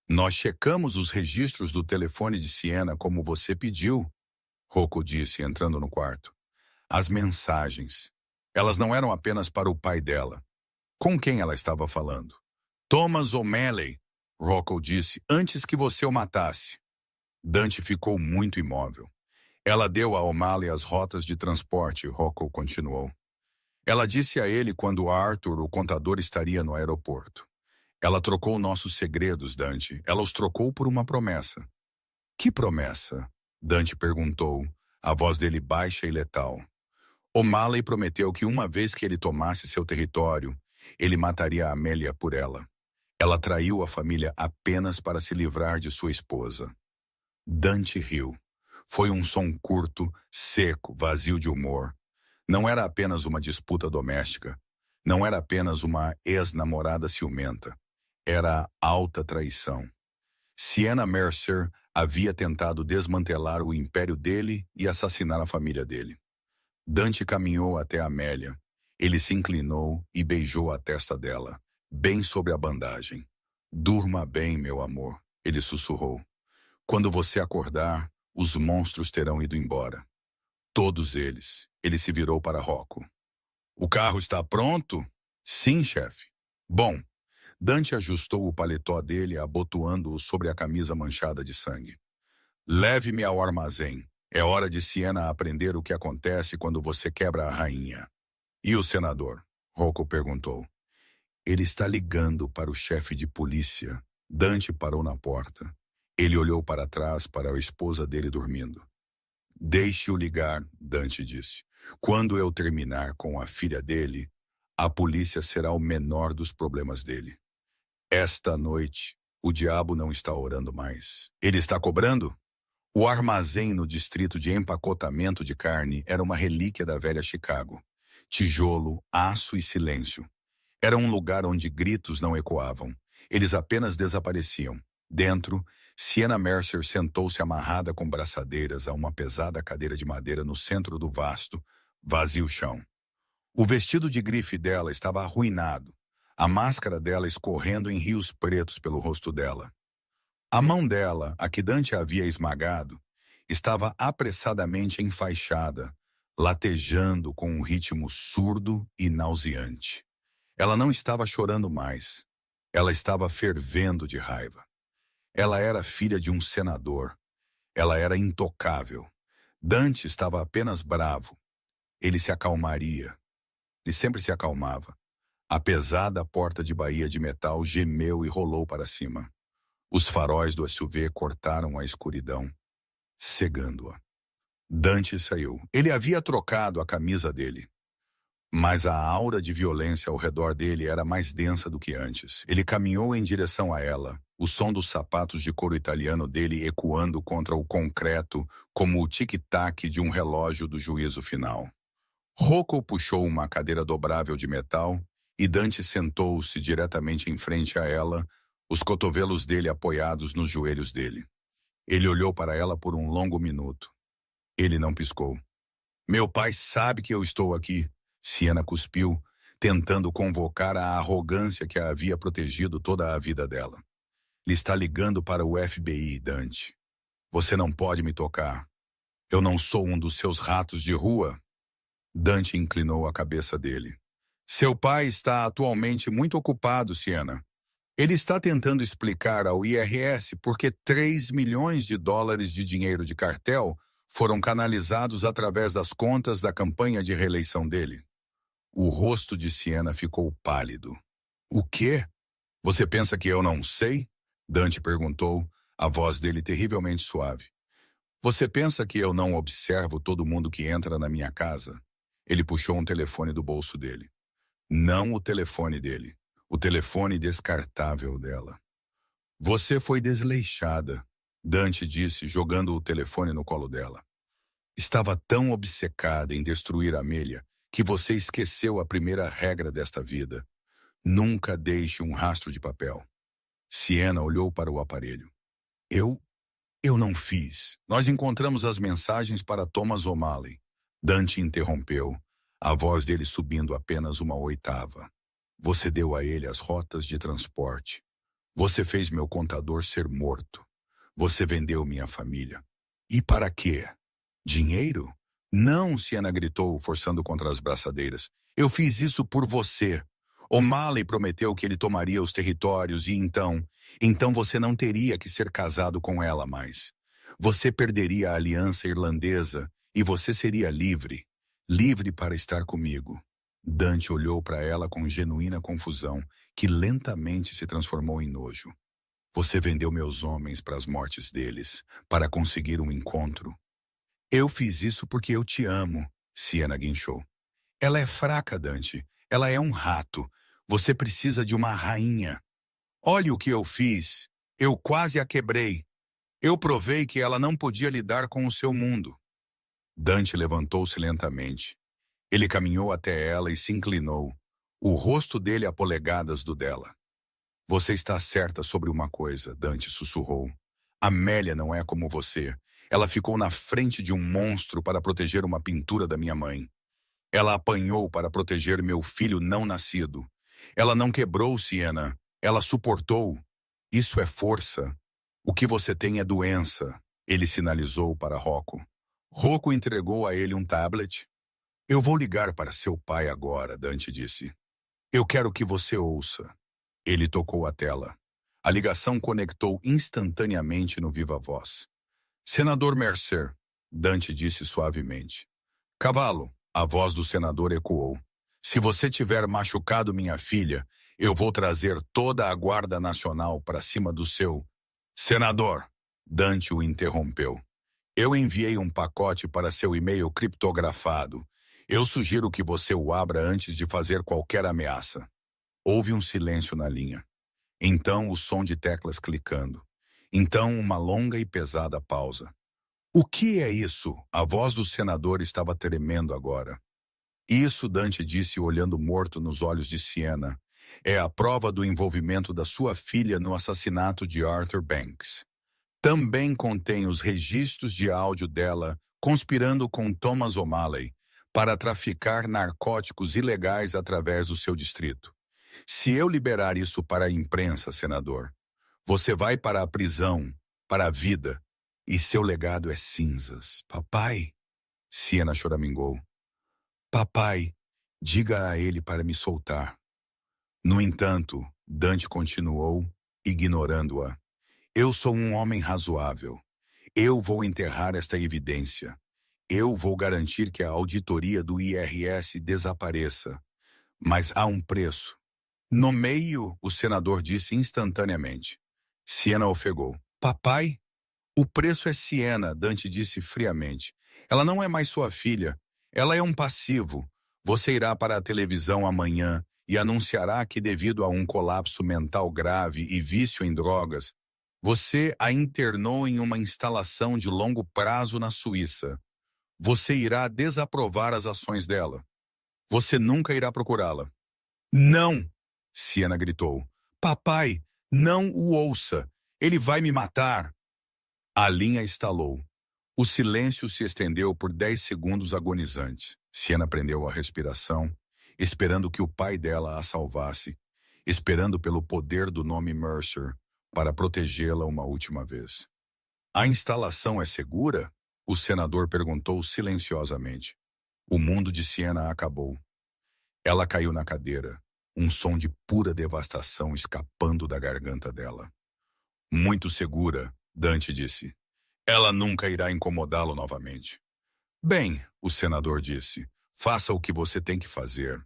Nós checamos os registros do telefone de Siena como você pediu, Rocco disse, entrando no quarto. As mensagens. Elas não eram apenas para o pai dela. Com quem ela estava falando? Thomas O'Malley, Rocco disse, antes que você o matasse. Dante ficou muito imóvel. Ela deu a O'Malley as rotas de transporte, Rocco continuou. Ela disse a ele quando Arthur, o contador, estaria no aeroporto. Ela trocou nossos segredos, Dante. Ela os trocou por uma promessa. Que promessa? Dante perguntou, a voz dele baixa e letal. O'Malley prometeu que uma vez que ele tomasse seu território, ele mataria a Amélia por ela. Ela traiu a família apenas para se livrar de sua esposa. Dante riu. Foi um som curto, seco, vazio de humor. Não era apenas uma disputa doméstica. Não era apenas uma ex-namorada ciumenta. Era alta traição. Sienna Mercer havia tentado desmantelar o império dele e assassinar a família dele. Dante caminhou até Amélia. Ele se inclinou e beijou a testa dela, bem sobre a bandagem. Durma bem, meu amor, ele sussurrou. Quando você acordar, os monstros terão ido embora. Todos eles. Ele se virou para Rocco. O carro está pronto? Sim, chefe. Bom, Dante ajustou o paletó dele, abotoando-o sobre a camisa manchada de sangue. Leve-me ao armazém. É hora de Sienna aprender o que acontece quando você quebra a rainha. E o senador? Rocco perguntou. Ele está ligando para o chefe de polícia. Dante parou na porta. Ele olhou para trás para a esposa dele dormindo. Deixe-o ligar, Dante disse. Quando eu terminar com a filha dele, a polícia será o menor dos problemas dele. Esta noite, o diabo não está orando mais. Ele está cobrando? O armazém no distrito de empacotamento de carne era uma relíquia da velha Chicago. Tijolo, aço e silêncio. Era um lugar onde gritos não ecoavam. Eles apenas desapareciam. Dentro, Sienna Mercer sentou-se amarrada com braçadeiras a uma pesada cadeira de madeira no centro do vasto, vazio chão. O vestido de grife dela estava arruinado, a máscara dela escorrendo em rios pretos pelo rosto dela. A mão dela, a que Dante havia esmagado, estava apressadamente enfaixada, latejando com um ritmo surdo e nauseante. Ela não estava chorando mais. Ela estava fervendo de raiva. Ela era filha de um senador. Ela era intocável. Dante estava apenas bravo. Ele se acalmaria. Ele sempre se acalmava. A pesada porta de baía de metal gemeu e rolou para cima. Os faróis do SUV cortaram a escuridão, cegando-a. Dante saiu. Ele havia trocado a camisa dele. Mas a aura de violência ao redor dele era mais densa do que antes. Ele caminhou em direção a ela, o som dos sapatos de couro italiano dele ecoando contra o concreto como o tic-tac de um relógio do juízo final. Rocco puxou uma cadeira dobrável de metal e Dante sentou-se diretamente em frente a ela, os cotovelos dele apoiados nos joelhos dele. Ele olhou para ela por um longo minuto. Ele não piscou. Meu pai sabe que eu estou aqui, Sienna cuspiu, tentando convocar a arrogância que a havia protegido toda a vida dela. Ele está ligando para o FBI, Dante. Você não pode me tocar. Eu não sou um dos seus ratos de rua. Dante inclinou a cabeça dele. Seu pai está atualmente muito ocupado, Sienna. Ele está tentando explicar ao IRS por que 3 milhões de dólares de dinheiro de cartel foram canalizados através das contas da campanha de reeleição dele. O rosto de Sienna ficou pálido. O quê? Você pensa que eu não sei? Dante perguntou, a voz dele terrivelmente suave. Você pensa que eu não observo todo mundo que entra na minha casa? Ele puxou um telefone do bolso dele. Não o telefone dele. O telefone descartável dela. Você foi desleixada, Dante disse, jogando o telefone no colo dela. Estava tão obcecada em destruir Amélia que você esqueceu a primeira regra desta vida. Nunca deixe um rastro de papel. Sienna olhou para o aparelho. Eu não fiz. Nós encontramos as mensagens para Thomas O'Malley. Dante interrompeu, a voz dele subindo apenas uma oitava. Você deu a ele as rotas de transporte. Você fez meu contador ser morto. Você vendeu minha família. E para quê? Dinheiro? Não, Sienna gritou, forçando contra as braçadeiras. Eu fiz isso por você. O'Malley prometeu que ele tomaria os territórios e então você não teria que ser casado com ela mais. Você perderia a aliança irlandesa e você seria livre. Livre para estar comigo. Dante olhou para ela com genuína confusão, que lentamente se transformou em nojo. Você vendeu meus homens para as mortes deles, para conseguir um encontro. Eu fiz isso porque eu te amo, Sienna guinchou. Ela é fraca, Dante. Ela é um rato. Você precisa de uma rainha. Olhe o que eu fiz. Eu quase a quebrei. Eu provei que ela não podia lidar com o seu mundo. Dante levantou-se lentamente. Ele caminhou até ela e se inclinou. o rosto dele a polegadas do dela. Você está certa sobre uma coisa, Dante sussurrou. Amélia não é como você. Ela ficou na frente de um monstro para proteger uma pintura da minha mãe. Ela apanhou para proteger meu filho não nascido. Ela não quebrou, Siena. Ela suportou. Isso é força. O que você tem é doença, ele sinalizou para Rocco. Rocco entregou a ele um tablet. Eu vou ligar para seu pai agora, Dante disse. Eu quero que você ouça. Ele tocou a tela. A ligação conectou instantaneamente no viva-voz. Senador Mercer, Dante disse suavemente. Cavalo, a voz do senador ecoou. Se você tiver machucado minha filha, eu vou trazer toda a Guarda Nacional para cima do seu... Senador, Dante o interrompeu. Eu enviei um pacote para seu e-mail criptografado. Eu sugiro que você o abra antes de fazer qualquer ameaça. Houve um silêncio na linha. Então o som de teclas clicando. Então uma longa e pesada pausa. O que é isso? A voz do senador estava tremendo agora. Isso, Dante disse olhando morto nos olhos de Siena, é a prova do envolvimento da sua filha no assassinato de Arthur Banks. Também contém os registros de áudio dela conspirando com Thomas O'Malley para traficar narcóticos ilegais através do seu distrito. Se eu liberar isso para a imprensa, senador, você vai para a prisão, para a vida, e seu legado é cinzas. Papai, Siena choramingou. Papai, diga a ele para me soltar. No entanto, Dante continuou, ignorando-a. Eu sou um homem razoável. Eu vou enterrar esta evidência. Eu vou garantir que a auditoria do IRS desapareça. Mas há um preço. No meio, o senador disse instantaneamente. Siena ofegou. Papai? O preço é Siena, Dante disse friamente. Ela não é mais sua filha. Ela é um passivo. Você irá para a televisão amanhã e anunciará que, devido a um colapso mental grave e vício em drogas, você a internou em uma instalação de longo prazo na Suíça. Você irá desaprovar as ações dela. Você nunca irá procurá-la. Não! Siena gritou. Papai, não o ouça. Ele vai me matar. A linha estalou. O silêncio se estendeu por 10 segundos agonizantes. Siena prendeu a respiração, esperando que o pai dela a salvasse, esperando pelo poder do nome Mercer para protegê-la uma última vez. A instalação é segura? O senador perguntou silenciosamente. O mundo de Siena acabou. Ela caiu na cadeira, um som de pura devastação escapando da garganta dela. Muito segura, Dante disse. Ela nunca irá incomodá-lo novamente. Bem, o senador disse, faça o que você tem que fazer.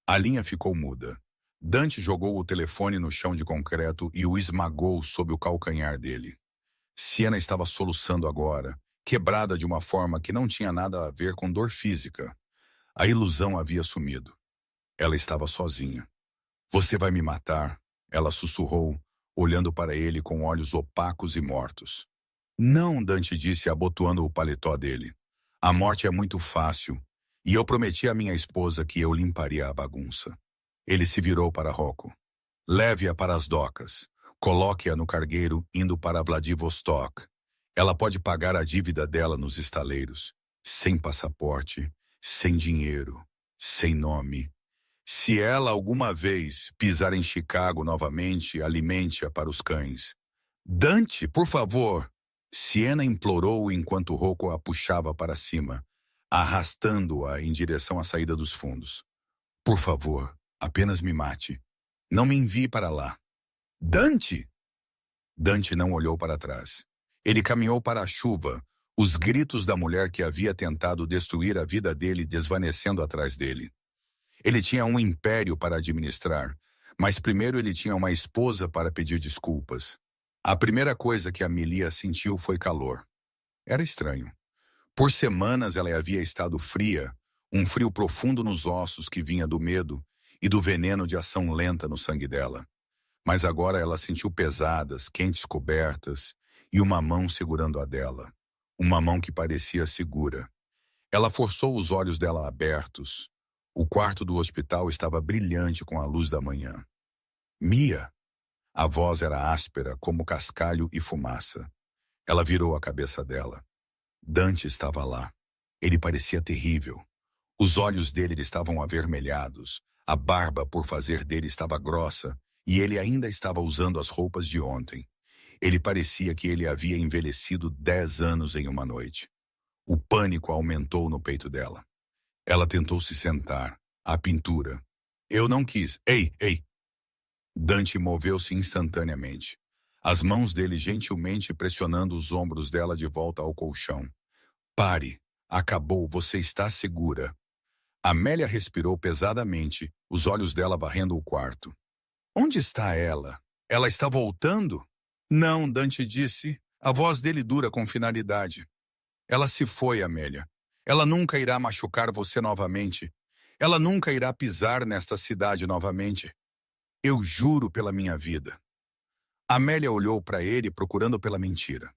A linha ficou muda. Dante jogou o telefone no chão de concreto e o esmagou sob o calcanhar dele. Siena estava soluçando agora, quebrada de uma forma que não tinha nada a ver com dor física. A ilusão havia sumido. Ela estava sozinha. Você vai me matar, ela sussurrou, olhando para ele com olhos opacos e mortos. Não, Dante disse abotoando o paletó dele. A morte é muito fácil, e eu prometi à minha esposa que eu limparia a bagunça. Ele se virou para Rocco. Leve-a para as docas. Coloque-a no cargueiro indo para Vladivostok. Ela pode pagar a dívida dela nos estaleiros. Sem passaporte, sem dinheiro, sem nome. Se ela alguma vez pisar em Chicago novamente, alimente-a para os cães. Dante, por favor! Siena implorou enquanto Rocco a puxava para cima, arrastando-a em direção à saída dos fundos. Por favor, apenas me mate. Não me envie para lá. Dante! Dante não olhou para trás. Ele caminhou para a chuva, os gritos da mulher que havia tentado destruir a vida dele desvanecendo atrás dele. Ele tinha um império para administrar, mas primeiro ele tinha uma esposa para pedir desculpas. A primeira coisa que Amelia sentiu foi calor. Era estranho. Por semanas ela havia estado fria, um frio profundo nos ossos que vinha do medo e do veneno de ação lenta no sangue dela. Mas agora ela sentiu pesadas, quentes cobertas e uma mão segurando a dela. Uma mão que parecia segura. Ela forçou os olhos dela abertos. O quarto do hospital estava brilhante com a luz da manhã. Mia! A voz era áspera como cascalho e fumaça. Ela virou a cabeça dela. Dante estava lá. Ele parecia terrível. Os olhos dele estavam avermelhados, a barba por fazer dele estava grossa, e ele ainda estava usando as roupas de ontem. Ele parecia que ele havia envelhecido 10 anos em uma noite. O pânico aumentou no peito dela. Ela tentou se sentar. A pintura. Eu não quis. Ei, ei! Dante moveu-se instantaneamente. As mãos dele gentilmente pressionando os ombros dela de volta ao colchão. Pare. Acabou. Você está segura. Amélia respirou pesadamente, os olhos dela varrendo o quarto. Onde está ela? Ela está voltando? Não, Dante disse. A voz dele dura com finalidade. Ela se foi, Amélia. Ela nunca irá machucar você novamente. Ela nunca irá pisar nesta cidade novamente. Eu juro pela minha vida. Amélia olhou para ele procurando pela mentira.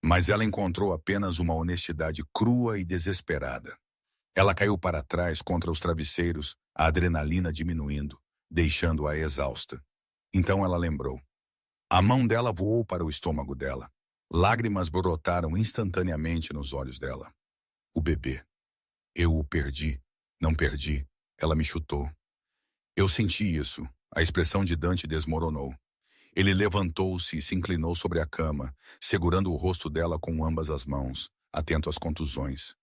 Mas ela encontrou apenas uma honestidade crua e desesperada. Ela caiu para trás contra os travesseiros, a adrenalina diminuindo, deixando-a exausta. Então ela lembrou. A mão dela voou para o estômago dela. Lágrimas brotaram instantaneamente nos olhos dela. O bebê. Eu o perdi. Não perdi. Ela me chutou. Eu senti isso. A expressão de Dante desmoronou. Ele levantou-se e se inclinou sobre a cama, segurando o rosto dela com ambas as mãos, atento às contusões.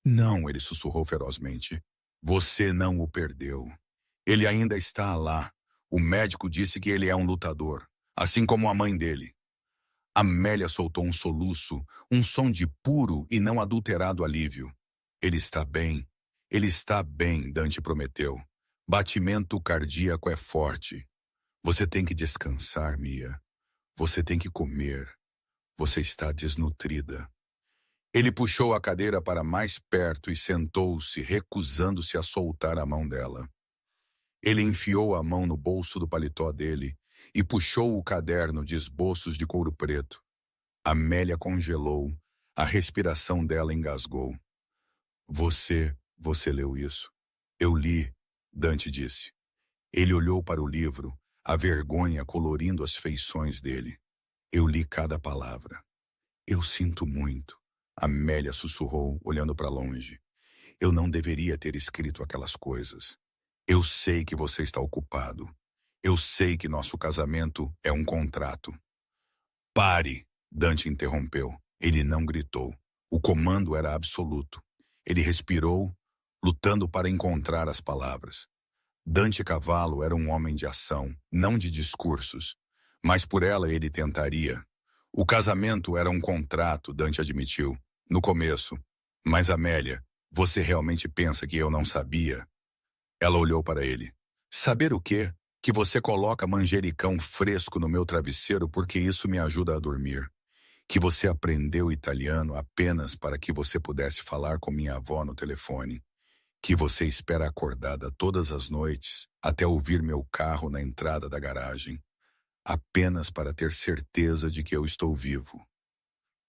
Não, ele sussurrou ferozmente. Você não o perdeu. Ele ainda está lá. O médico disse que ele é um lutador, assim como a mãe dele. Amélia soltou um soluço, um som de puro e não adulterado alívio. Ele está bem. Ele está bem, Dante prometeu. Batimento cardíaco é forte. Você tem que descansar, Mia. Você tem que comer. Você está desnutrida. Ele puxou a cadeira para mais perto e sentou-se, recusando-se a soltar a mão dela. Ele enfiou a mão no bolso do paletó dele e puxou o caderno de esboços de couro preto. Amélia congelou, a respiração dela engasgou. Você leu isso? Eu li, Dante disse. Ele olhou para o livro, a vergonha colorindo as feições dele. Eu li cada palavra. Eu sinto muito. Amélia sussurrou, olhando para longe. Eu não deveria ter escrito aquelas coisas. Eu sei que você está ocupado. Eu sei que nosso casamento é um contrato. Pare! Dante interrompeu. Ele não gritou. O comando era absoluto. Ele respirou, lutando para encontrar as palavras. Dante Cavallo era um homem de ação, não de discursos. Mas por ela ele tentaria. O casamento era um contrato, Dante admitiu. No começo. Mas Amélia, você realmente pensa que eu não sabia? Ela olhou para ele. Saber o quê? Que você coloca manjericão fresco no meu travesseiro porque isso me ajuda a dormir. Que você aprendeu italiano apenas para que você pudesse falar com minha avó no telefone. Que você espera acordada todas as noites até ouvir meu carro na entrada da garagem. Apenas para ter certeza de que eu estou vivo.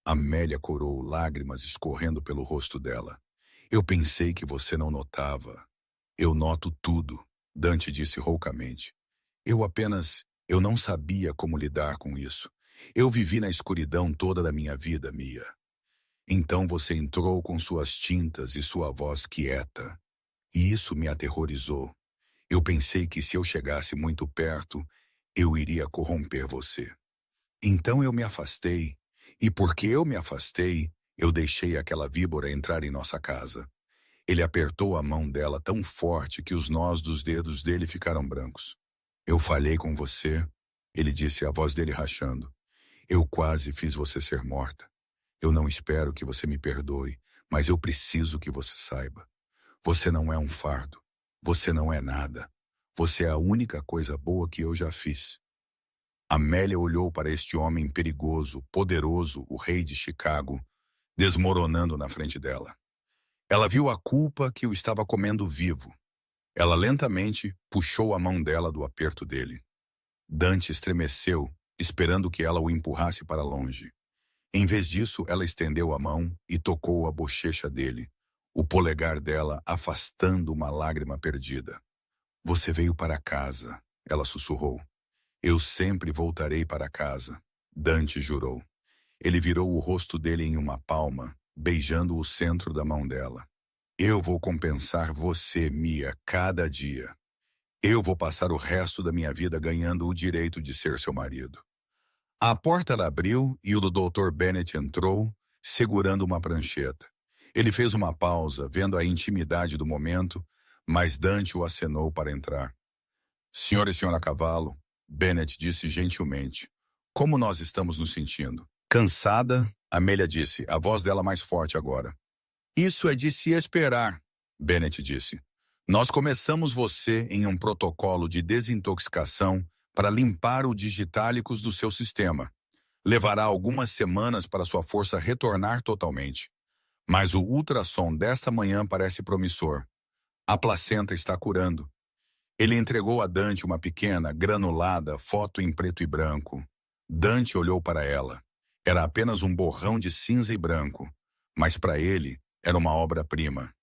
Amélia corou, lágrimas escorrendo pelo rosto dela. Eu pensei que você não notava. Eu noto tudo, Dante disse roucamente. Eu não sabia como lidar com isso. Eu vivi na escuridão toda da minha vida, Mia. Então você entrou com suas tintas e sua voz quieta. E isso me aterrorizou. Eu pensei que se eu chegasse muito perto, eu iria corromper você. Então eu me afastei. E porque eu me afastei, eu deixei aquela víbora entrar em nossa casa. Ele apertou a mão dela tão forte que os nós dos dedos dele ficaram brancos. Eu falhei com você, ele disse, a voz dele rachando. Eu quase fiz você ser morta. Eu não espero que você me perdoe, mas eu preciso que você saiba. Você não é um fardo. Você não é nada. Você é a única coisa boa que eu já fiz. Amélia olhou para este homem perigoso, poderoso, o rei de Chicago, desmoronando na frente dela. Ela viu a culpa que o estava comendo vivo. Ela lentamente puxou a mão dela do aperto dele. Dante estremeceu, esperando que ela o empurrasse para longe. Em vez disso, ela estendeu a mão e tocou a bochecha dele, o polegar dela afastando uma lágrima perdida. Você veio para casa, ela sussurrou. Eu sempre voltarei para casa, Dante jurou. Ele virou o rosto dele em uma palma, beijando o centro da mão dela. Eu vou compensar você, Mia, cada dia. Eu vou passar o resto da minha vida ganhando o direito de ser seu marido. A porta abriu e o Dr. Bennet entrou, segurando uma prancheta. Ele fez uma pausa, vendo a intimidade do momento, mas Dante o acenou para entrar. Senhor e senhora Cavallo, Bennet disse gentilmente. Como nós estamos nos sentindo? Cansada, Amélia disse, a voz dela mais forte agora. Isso é de se esperar, Bennet disse. Nós começamos você em um protocolo de desintoxicação para limpar o digitálicos do seu sistema. Levará algumas semanas para sua força retornar totalmente. Mas o ultrassom desta manhã parece promissor. A placenta está curando. Ele entregou a Dante uma pequena, granulada foto em preto e branco. Dante olhou para ela. Era apenas um borrão de cinza e branco, mas para ele era uma obra-prima.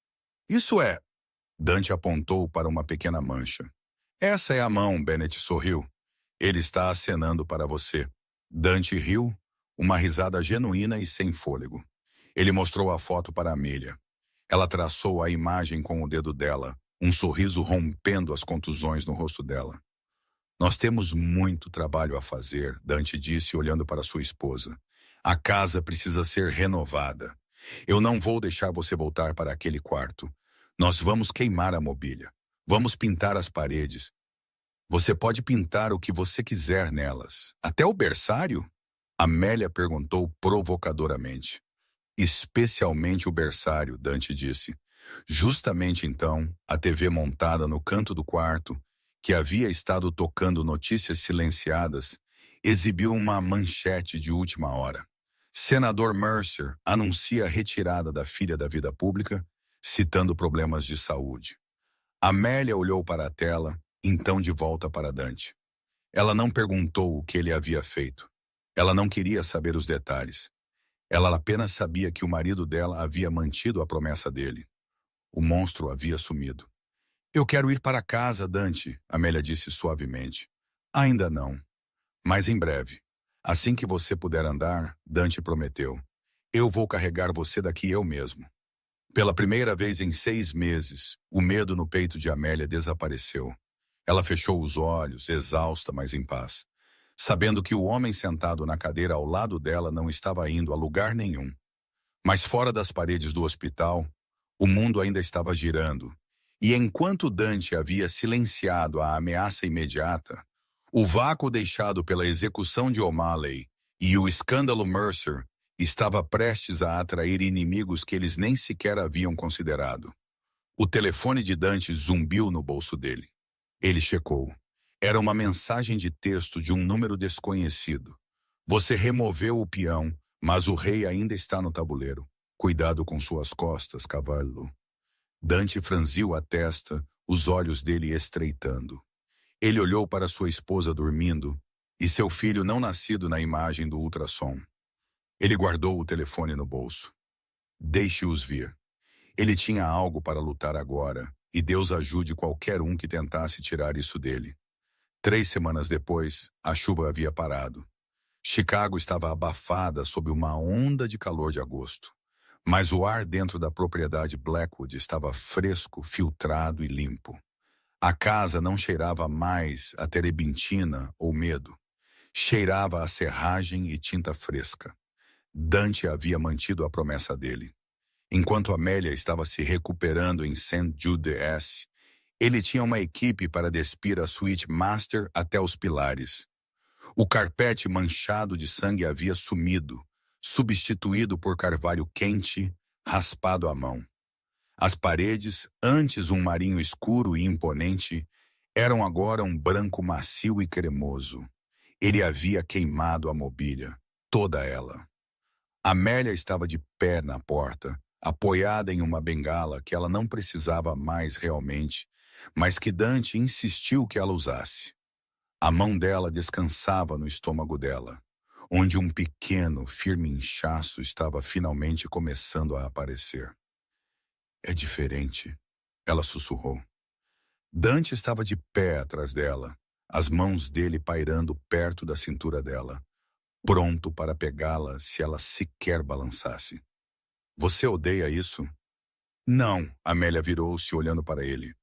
Isso é... Dante apontou para uma pequena mancha. Essa é a mão, Bennet sorriu. Ele está acenando para você. Dante riu, uma risada genuína e sem fôlego. Ele mostrou a foto para Amélia. Ela traçou a imagem com o dedo dela, um sorriso rompendo as contusões no rosto dela. Nós temos muito trabalho a fazer, Dante disse olhando para sua esposa. A casa precisa ser renovada. Eu não vou deixar você voltar para aquele quarto. Nós vamos queimar a mobília. Vamos pintar as paredes. Você pode pintar o que você quiser nelas. Até o berçário? Amélia perguntou provocadoramente. Especialmente o berçário, Dante disse. Justamente então, a TV montada no canto do quarto, que havia estado tocando notícias silenciadas, exibiu uma manchete de última hora. Senador Mercer anuncia a retirada da filha da vida pública, citando problemas de saúde. Amélia olhou para a tela, então de volta para Dante. Ela não perguntou o que ele havia feito. Ela não queria saber os detalhes. Ela apenas sabia que o marido dela havia mantido a promessa dele. O monstro havia sumido. Eu quero ir para casa, Dante, Amélia disse suavemente. Ainda não, mas em breve. Assim que você puder andar, Dante prometeu. Eu vou carregar você daqui eu mesmo. Pela primeira vez em 6 meses, o medo no peito de Amélia desapareceu. Ela fechou os olhos, exausta, mas em paz, sabendo que o homem sentado na cadeira ao lado dela não estava indo a lugar nenhum. Mas fora das paredes do hospital, o mundo ainda estava girando, e enquanto Dante havia silenciado a ameaça imediata, o vácuo deixado pela execução de O'Malley e o escândalo Mercer estava prestes a atrair inimigos que eles nem sequer haviam considerado. O telefone de Dante zumbiu no bolso dele. Ele checou. Era uma mensagem de texto de um número desconhecido. Você removeu o peão, mas o rei ainda está no tabuleiro. Cuidado com suas costas, Cavallo. Dante franziu a testa, os olhos dele estreitando. Ele olhou para sua esposa dormindo e seu filho não nascido na imagem do ultrassom. Ele guardou o telefone no bolso. Deixe-os vir. Ele tinha algo para lutar agora, e Deus ajude qualquer um que tentasse tirar isso dele. 3 semanas depois, a chuva havia parado. Chicago estava abafada sob uma onda de calor de agosto. Mas o ar dentro da propriedade Blackwood estava fresco, filtrado e limpo. A casa não cheirava mais a terebintina ou medo. Cheirava a serragem e tinta fresca. Dante havia mantido a promessa dele. Enquanto Amélia estava se recuperando em St. Jude-S, ele tinha uma equipe para despir a suíte master até os pilares. O carpete manchado de sangue havia sumido, substituído por carvalho quente, raspado à mão. As paredes, antes um marinho escuro e imponente, eram agora um branco macio e cremoso. Ele havia queimado a mobília, toda ela. Amélia estava de pé na porta, apoiada em uma bengala que ela não precisava mais realmente, mas que Dante insistiu que ela usasse. A mão dela descansava no estômago dela, onde um pequeno, firme inchaço estava finalmente começando a aparecer. É diferente, ela sussurrou. Dante estava de pé atrás dela, as mãos dele pairando perto da cintura dela, pronto para pegá-la se ela sequer balançasse. Você odeia isso? Não, Amélia virou-se olhando para ele.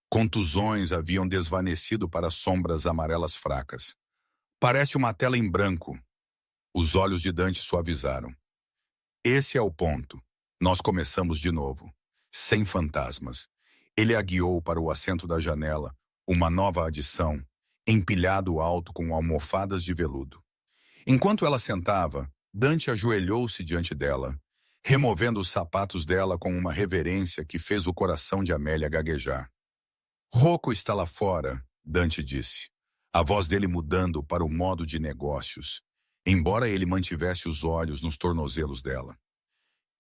Contusões haviam desvanecido para sombras amarelas fracas. Parece uma tela em branco. Os olhos de Dante suavizaram. Esse é o ponto. Nós começamos de novo. Sem fantasmas. Ele a guiou para o assento da janela, uma nova adição, empilhado alto com almofadas de veludo. Enquanto ela sentava, Dante ajoelhou-se diante dela, removendo os sapatos dela com uma reverência que fez o coração de Amélia gaguejar. Rocco está lá fora, Dante disse, a voz dele mudando para o modo de negócios, embora ele mantivesse os olhos nos tornozelos dela.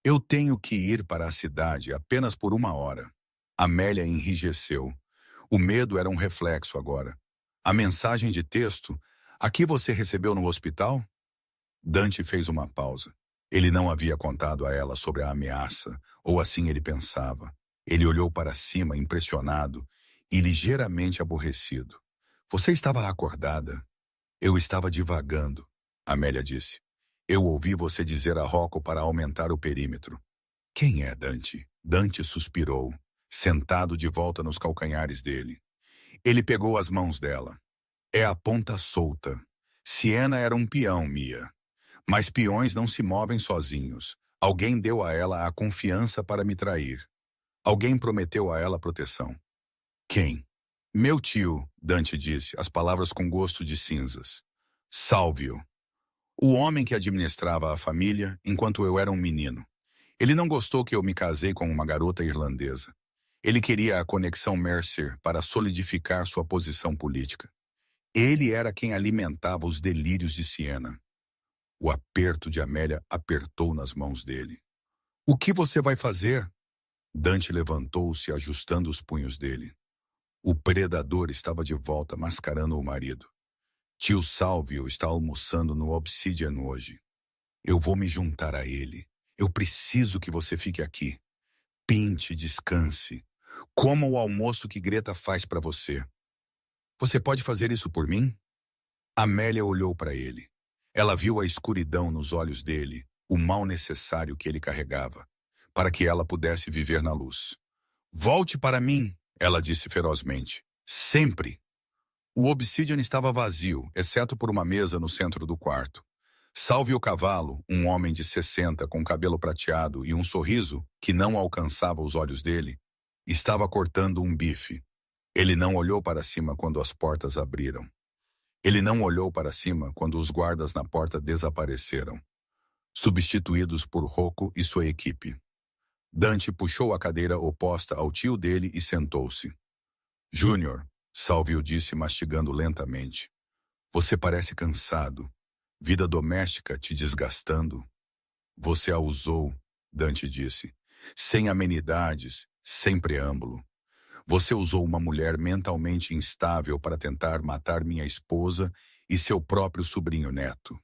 Eu tenho que ir para a cidade apenas por 1 hora. Amélia enrijeceu. O medo era um reflexo agora. A mensagem de texto, a que você recebeu no hospital? Dante fez uma pausa. Ele não havia contado a ela sobre a ameaça, ou assim ele pensava. Ele olhou para cima, impressionado e ligeiramente aborrecido. Você estava acordada? Eu estava divagando, Amélia disse. Eu ouvi você dizer a Rocco para aumentar o perímetro. Quem é Dante? Dante suspirou, sentado de volta nos calcanhares dele. Ele pegou as mãos dela. É a ponta solta. Siena era um peão, Mia. Mas peões não se movem sozinhos. Alguém deu a ela a confiança para me trair. Alguém prometeu a ela proteção. Quem? Meu tio, Dante disse, as palavras com gosto de cinzas. Salve-o. O homem que administrava a família enquanto eu era um menino. Ele não gostou que eu me casei com uma garota irlandesa. Ele queria a conexão Mercer para solidificar sua posição política. Ele era quem alimentava os delírios de Siena. O aperto de Amélia apertou nas mãos dele. O que você vai fazer? Dante levantou-se, ajustando os punhos dele. O predador estava de volta, mascarando o marido. Tio Salvio está almoçando no Obsidian hoje. Eu vou me juntar a ele. Eu preciso que você fique aqui. Pinte, descanse. Coma o almoço que Greta faz para você. Você pode fazer isso por mim? Amélia olhou para ele. Ela viu a escuridão nos olhos dele, o mal necessário que ele carregava, para que ela pudesse viver na luz. Volte para mim, ela disse ferozmente. Sempre. O Obsidian estava vazio, exceto por uma mesa no centro do quarto. Salve o cavalo, um homem de 60 com cabelo prateado e um sorriso que não alcançava os olhos dele, estava cortando um bife. Ele não olhou para cima quando as portas abriram. Ele não olhou para cima quando os guardas na porta desapareceram, substituídos por Rocco e sua equipe. Dante puxou a cadeira oposta ao tio dele e sentou-se. Júnior, Salvio disse mastigando lentamente. Você parece cansado. Vida doméstica te desgastando. Você a usou, Dante disse. Sem amenidades, sem preâmbulo. Você usou uma mulher mentalmente instável para tentar matar minha esposa e seu próprio sobrinho neto.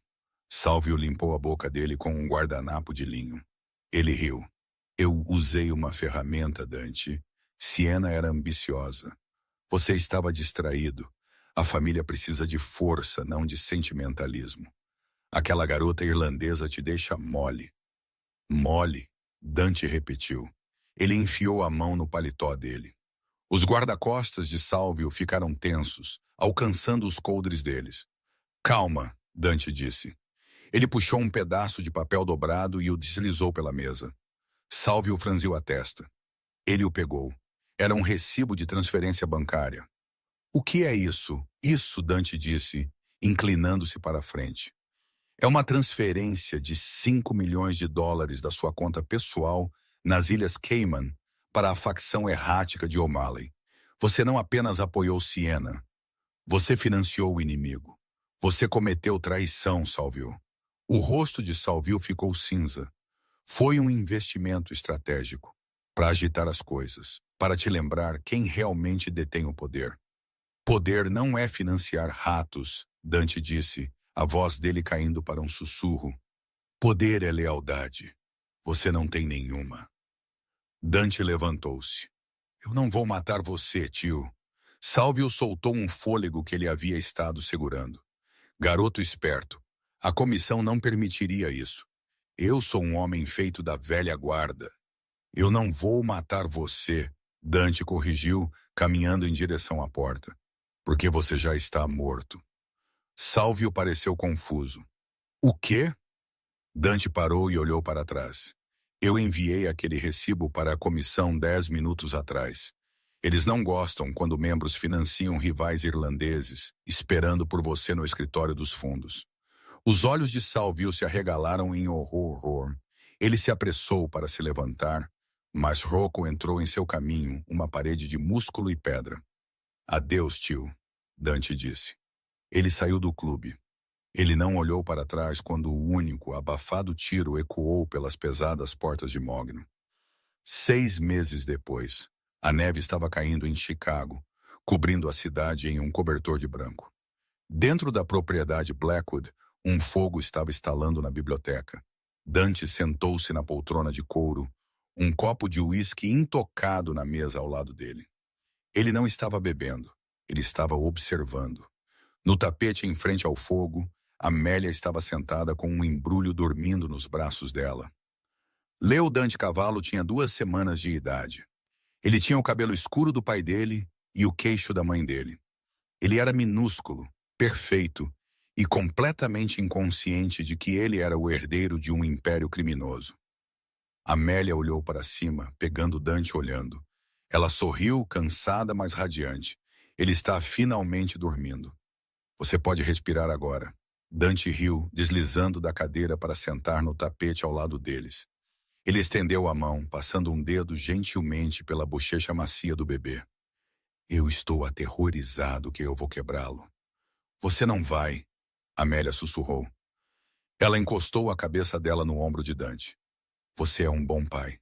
Salvio limpou a boca dele com um guardanapo de linho. Ele riu. Eu usei uma ferramenta, Dante. Siena era ambiciosa. Você estava distraído. A família precisa de força, não de sentimentalismo. Aquela garota irlandesa te deixa mole. Mole, Dante repetiu. Ele enfiou a mão no paletó dele. Os guarda-costas de Salvio ficaram tensos, alcançando os coldres deles. Calma, Dante disse. Ele puxou um pedaço de papel dobrado e o deslizou pela mesa. Salvio franziu a testa. Ele o pegou. Era um recibo de transferência bancária. O que é isso? Isso, Dante disse, inclinando-se para a frente. É uma transferência de $5 milhões da sua conta pessoal nas Ilhas Cayman para a facção errática de O'Malley. Você não apenas apoiou Siena. Você financiou o inimigo. Você cometeu traição, Salvio. O rosto de Salvio ficou cinza. Foi um investimento estratégico para agitar as coisas, para te lembrar quem realmente detém o poder. Poder não é financiar ratos, Dante disse, a voz dele caindo para um sussurro. Poder é lealdade. Você não tem nenhuma. Dante levantou-se. Eu não vou matar você, tio. Salvio soltou um fôlego que ele havia estado segurando. Garoto esperto. A comissão não permitiria isso. Eu sou um homem feito da velha guarda. Eu não vou matar você, Dante corrigiu, caminhando em direção à porta. Porque você já está morto. Salvio pareceu confuso. O quê? Dante parou e olhou para trás. Eu enviei aquele recibo para a comissão 10 minutos atrás. Eles não gostam quando membros financiam rivais irlandeses, esperando por você no escritório dos fundos. Os olhos de Salvio se arregalaram em horror. Ele se apressou para se levantar, mas Rocco entrou em seu caminho, uma parede de músculo e pedra. Adeus, tio, Dante disse. Ele saiu do clube. Ele não olhou para trás quando o único, abafado tiro ecoou pelas pesadas portas de Mogno. 6 meses depois, a neve estava caindo em Chicago, cobrindo a cidade em um cobertor de branco. Dentro da propriedade Blackwood, um fogo estava estalando na biblioteca. Dante sentou-se na poltrona de couro, um copo de uísque intocado na mesa ao lado dele. Ele não estava bebendo, ele estava observando. No tapete em frente ao fogo, Amélia estava sentada com um embrulho dormindo nos braços dela. Leo Dante Cavallo tinha 2 semanas de idade. Ele tinha o cabelo escuro do pai dele e o queixo da mãe dele. Ele era minúsculo, perfeito e completamente inconsciente de que ele era o herdeiro de um império criminoso. Amélia olhou para cima, pegando Dante olhando. Ela sorriu, cansada, mas radiante. Ele está finalmente dormindo. Você pode respirar agora. Dante riu, deslizando da cadeira para sentar no tapete ao lado deles. Ele estendeu a mão, passando um dedo gentilmente pela bochecha macia do bebê. Eu estou aterrorizado que eu vou quebrá-lo. Você não vai, Amélia sussurrou. Ela encostou a cabeça dela no ombro de Dante. Você é um bom pai.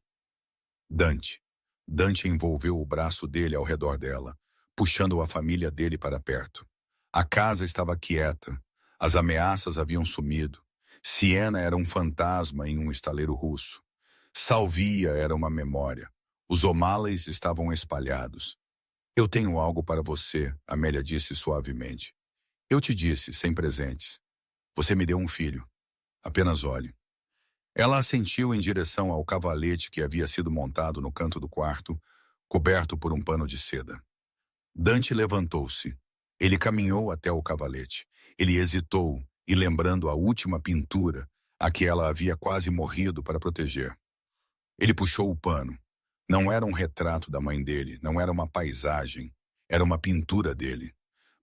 Dante. Dante envolveu o braço dele ao redor dela, puxando a família dele para perto. A casa estava quieta. As ameaças haviam sumido. Siena era um fantasma em um estaleiro russo. Salvia era uma memória. Os O'Malley estavam espalhados. Eu tenho algo para você, Amélia disse suavemente. Eu te disse, sem presentes. Você me deu um filho. Apenas olhe. Ela assentiu em direção ao cavalete que havia sido montado no canto do quarto, coberto por um pano de seda. Dante levantou-se. Ele caminhou até o cavalete. Ele hesitou e, lembrando a última pintura, a que ela havia quase morrido para proteger. Ele puxou o pano. Não era um retrato da mãe dele, não era uma paisagem, era uma pintura dele.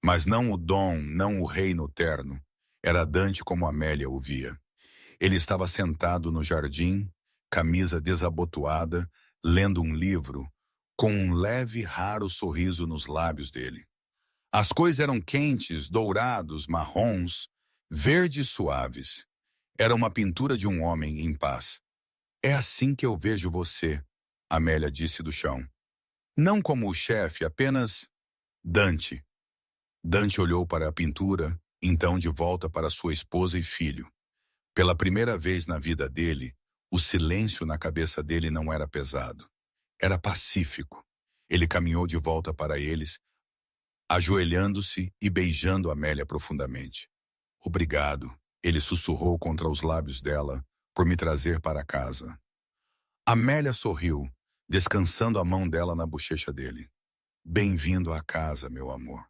Mas não o Dom, não o reino terno. Era Dante como Amélia o via. Ele estava sentado no jardim, camisa desabotoada, lendo um livro, com um leve, raro sorriso nos lábios dele. As cores eram quentes, dourados, marrons, verdes suaves. Era uma pintura de um homem em paz. É assim que eu vejo você, Amélia disse do chão. Não como o chefe, apenas Dante. Dante olhou para a pintura, então de volta para sua esposa e filho. Pela primeira vez na vida dele, o silêncio na cabeça dele não era pesado. Era pacífico. Ele caminhou de volta para eles, ajoelhando-se e beijando Amélia profundamente. Obrigado, ele sussurrou contra os lábios dela, por me trazer para casa. Amélia sorriu, descansando a mão dela na bochecha dele. Bem-vindo à casa, meu amor.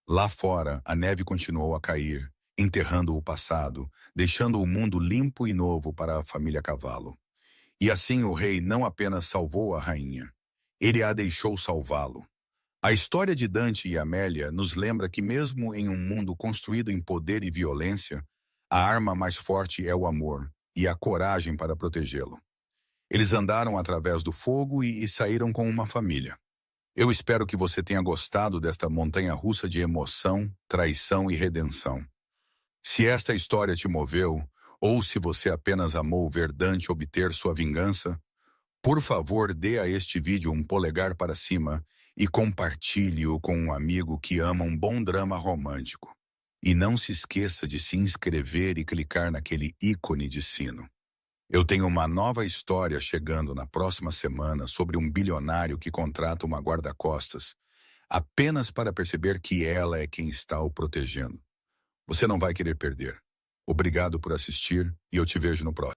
Lá fora, a neve continuou a cair, enterrando o passado, deixando o mundo limpo e novo para a família Cavallo. E assim o rei não apenas salvou a rainha, ele a deixou salvá-lo. A história de Dante e Amélia nos lembra que mesmo em um mundo construído em poder e violência, a arma mais forte é o amor e a coragem para protegê-lo. Eles andaram através do fogo e saíram com uma família. Eu espero que você tenha gostado desta montanha-russa de emoção, traição e redenção. Se esta história te moveu, ou se você apenas amou ver Dante obter sua vingança, por favor, dê a este vídeo um polegar para cima e compartilhe-o com um amigo que ama um bom drama romântico. E não se esqueça de se inscrever e clicar naquele ícone de sino. Eu tenho uma nova história chegando na próxima semana sobre um bilionário que contrata uma guarda-costas apenas para perceber que ela é quem está o protegendo. Você não vai querer perder. Obrigado por assistir e eu te vejo no próximo.